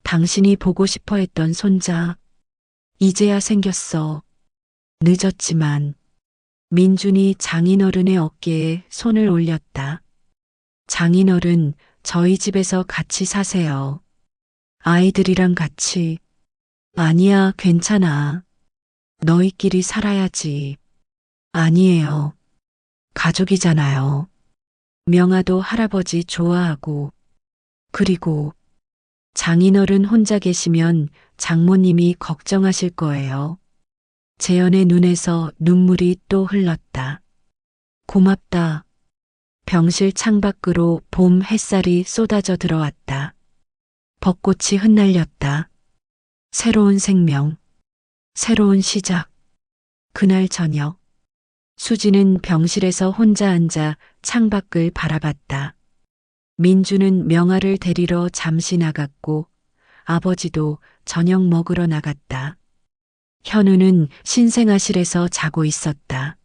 당신이 보고 싶어 했던 손자. 이제야 생겼어. 늦었지만. 민준이 장인어른의 어깨에 손을 올렸다. 장인어른, 저희 집에서 같이 사세요. 아이들이랑 같이. 아니야, 괜찮아. 너희끼리 살아야지. 아니에요. 가족이잖아요. 명아도 할아버지 좋아하고. 그리고 장인어른 혼자 계시면 장모님이 걱정하실 거예요. 재현의 눈에서 눈물이 또 흘렀다. 고맙다. 병실 창밖으로 봄 햇살이 쏟아져 들어왔다. 벚꽃이 흩날렸다. 새로운 생명, 새로운 시작. 그날 저녁, 수지는 병실에서 혼자 앉아 창밖을 바라봤다. 민주는 명아를 데리러 잠시 나갔고 아버지도 저녁 먹으러 나갔다. 현우는 신생아실에서 자고 있었다.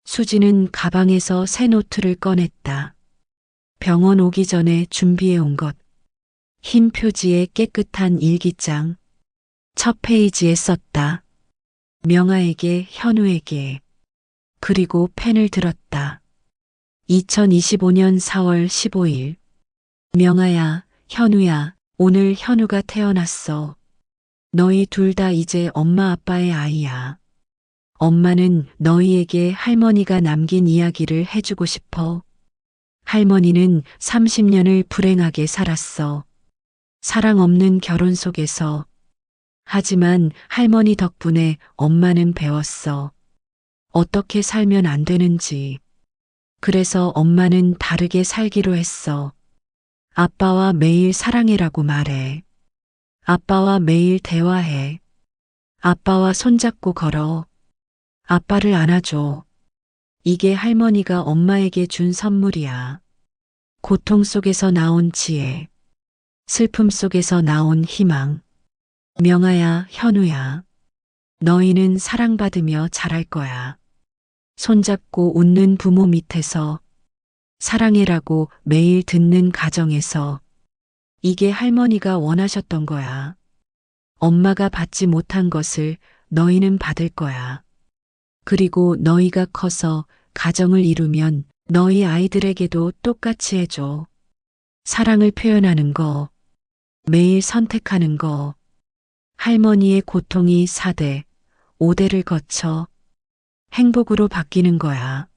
수지는 가방에서 새 노트를 꺼냈다. 병원 오기 전에 준비해 온 것. 흰 표지에 깨끗한 일기장. 첫 페이지에 썼다. 명아에게, 현우에게. 그리고 펜을 들었다. 2025년 4월 15일. 명아야, 현우야, 오늘 현우가 태어났어. 너희 둘 다 이제 엄마 아빠의 아이야. 엄마는 너희에게 할머니가 남긴 이야기를 해주고 싶어. 할머니는 30년을 불행하게 살았어. 사랑 없는 결혼 속에서. 하지만 할머니 덕분에 엄마는 배웠어. 어떻게 살면 안 되는지. 그래서 엄마는 다르게 살기로 했어. 아빠와 매일 사랑해라고 말해. 아빠와 매일 대화해. 아빠와 손잡고 걸어. 아빠를 안아줘. 이게 할머니가 엄마에게 준 선물이야. 고통 속에서 나온 지혜. 슬픔 속에서 나온 희망. 명아야, 현우야. 너희는 사랑받으며 자랄 거야. 손잡고 웃는 부모 밑에서 사랑해라고 매일 듣는 가정에서 이게 할머니가 원하셨던 거야. 엄마가 받지 못한 것을 너희는 받을 거야. 그리고 너희가 커서 가정을 이루면 너희 아이들에게도 똑같이 해줘. 사랑을 표현하는 거, 매일 선택하는 거, 할머니의 고통이 4대, 5대를 거쳐 행복으로 바뀌는 거야.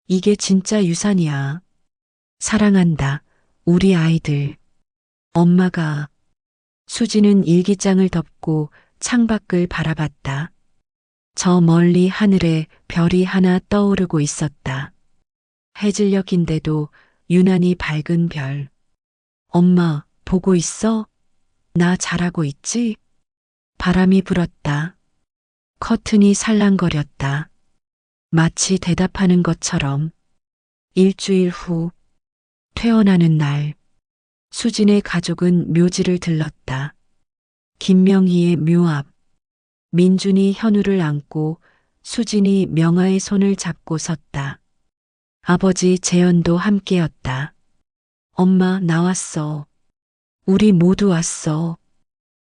이게 진짜 유산이야. 사랑한다, 우리 아이들. 엄마가. 수지는 일기장을 덮고 창밖을 바라봤다. 저 멀리 하늘에 별이 하나 떠오르고 있었다. 해질녘인데도 유난히 밝은 별. 엄마, 보고 있어? 나 잘하고 있지? 바람이 불었다. 커튼이 살랑거렸다. 마치 대답하는 것처럼. 일주일 후, 퇴원하는 날, 수진의 가족은 묘지를 들렀다. 김명희의 묘 앞, 민준이 현우를 안고 수진이 명아의 손을 잡고 섰다. 아버지 재현도 함께였다. 엄마 나왔어. 우리 모두 왔어.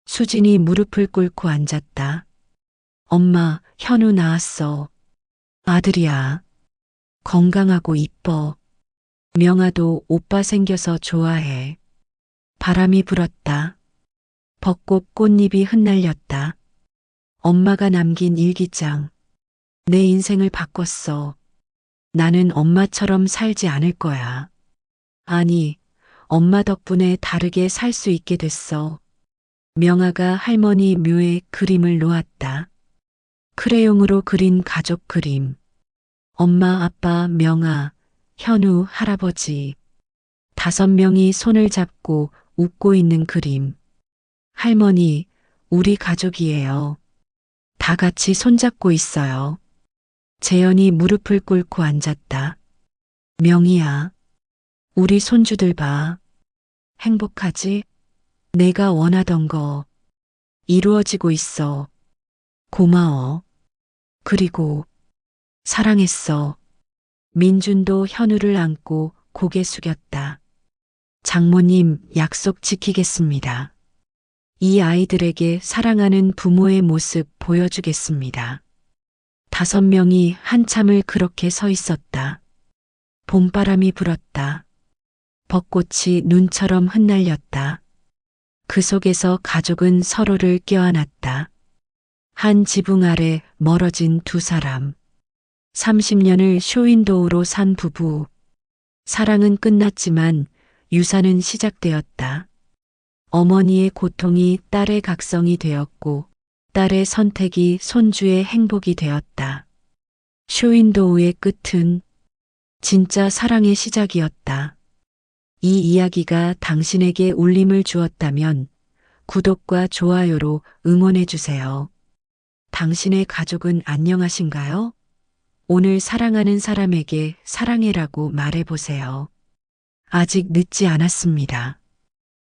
수진이 무릎을 꿇고 앉았다. 엄마, 현우 나왔어. 아들이야. 건강하고 이뻐. 명아도 오빠 생겨서 좋아해. 바람이 불었다. 벚꽃 꽃잎이 흩날렸다. 엄마가 남긴 일기장. 내 인생을 바꿨어. 나는 엄마처럼 살지 않을 거야. 아니, 엄마 덕분에 다르게 살 수 있게 됐어. 명아가 할머니 묘에 그림을 놓았다. 크레용으로 그린 가족 그림. 엄마, 아빠, 명아, 현우, 할아버지. 5명이 손을 잡고 웃고 있는 그림. 할머니, 우리 가족이에요. 다 같이 손잡고 있어요. 재현이 무릎을 꿇고 앉았다. 명희야, 우리 손주들 봐. 행복하지? 내가 원하던 거 이루어지고 있어. 고마워. 그리고 사랑했어. 민준도 현우를 안고 고개 숙였다. 장모님, 약속 지키겠습니다. 이 아이들에게 사랑하는 부모의 모습 보여주겠습니다. 5명이 한참을 그렇게 서 있었다. 봄바람이 불었다. 벚꽃이 눈처럼 흩날렸다. 그 속에서 가족은 서로를 껴안았다. 한 지붕 아래 멀어진 2사람. 30년을 쇼윈도우로 산 부부. 사랑은 끝났지만 유산은 시작되었다. 어머니의 고통이 딸의 각성이 되었고 딸의 선택이 손주의 행복이 되었다. 쇼윈도우의 끝은 진짜 사랑의 시작이었다. 이 이야기가 당신에게 울림을 주었다면 구독과 좋아요로 응원해 주세요. 당신의 가족은 안녕하신가요? 오늘 사랑하는 사람에게 사랑해라고 말해 보세요. 아직 늦지 않았습니다.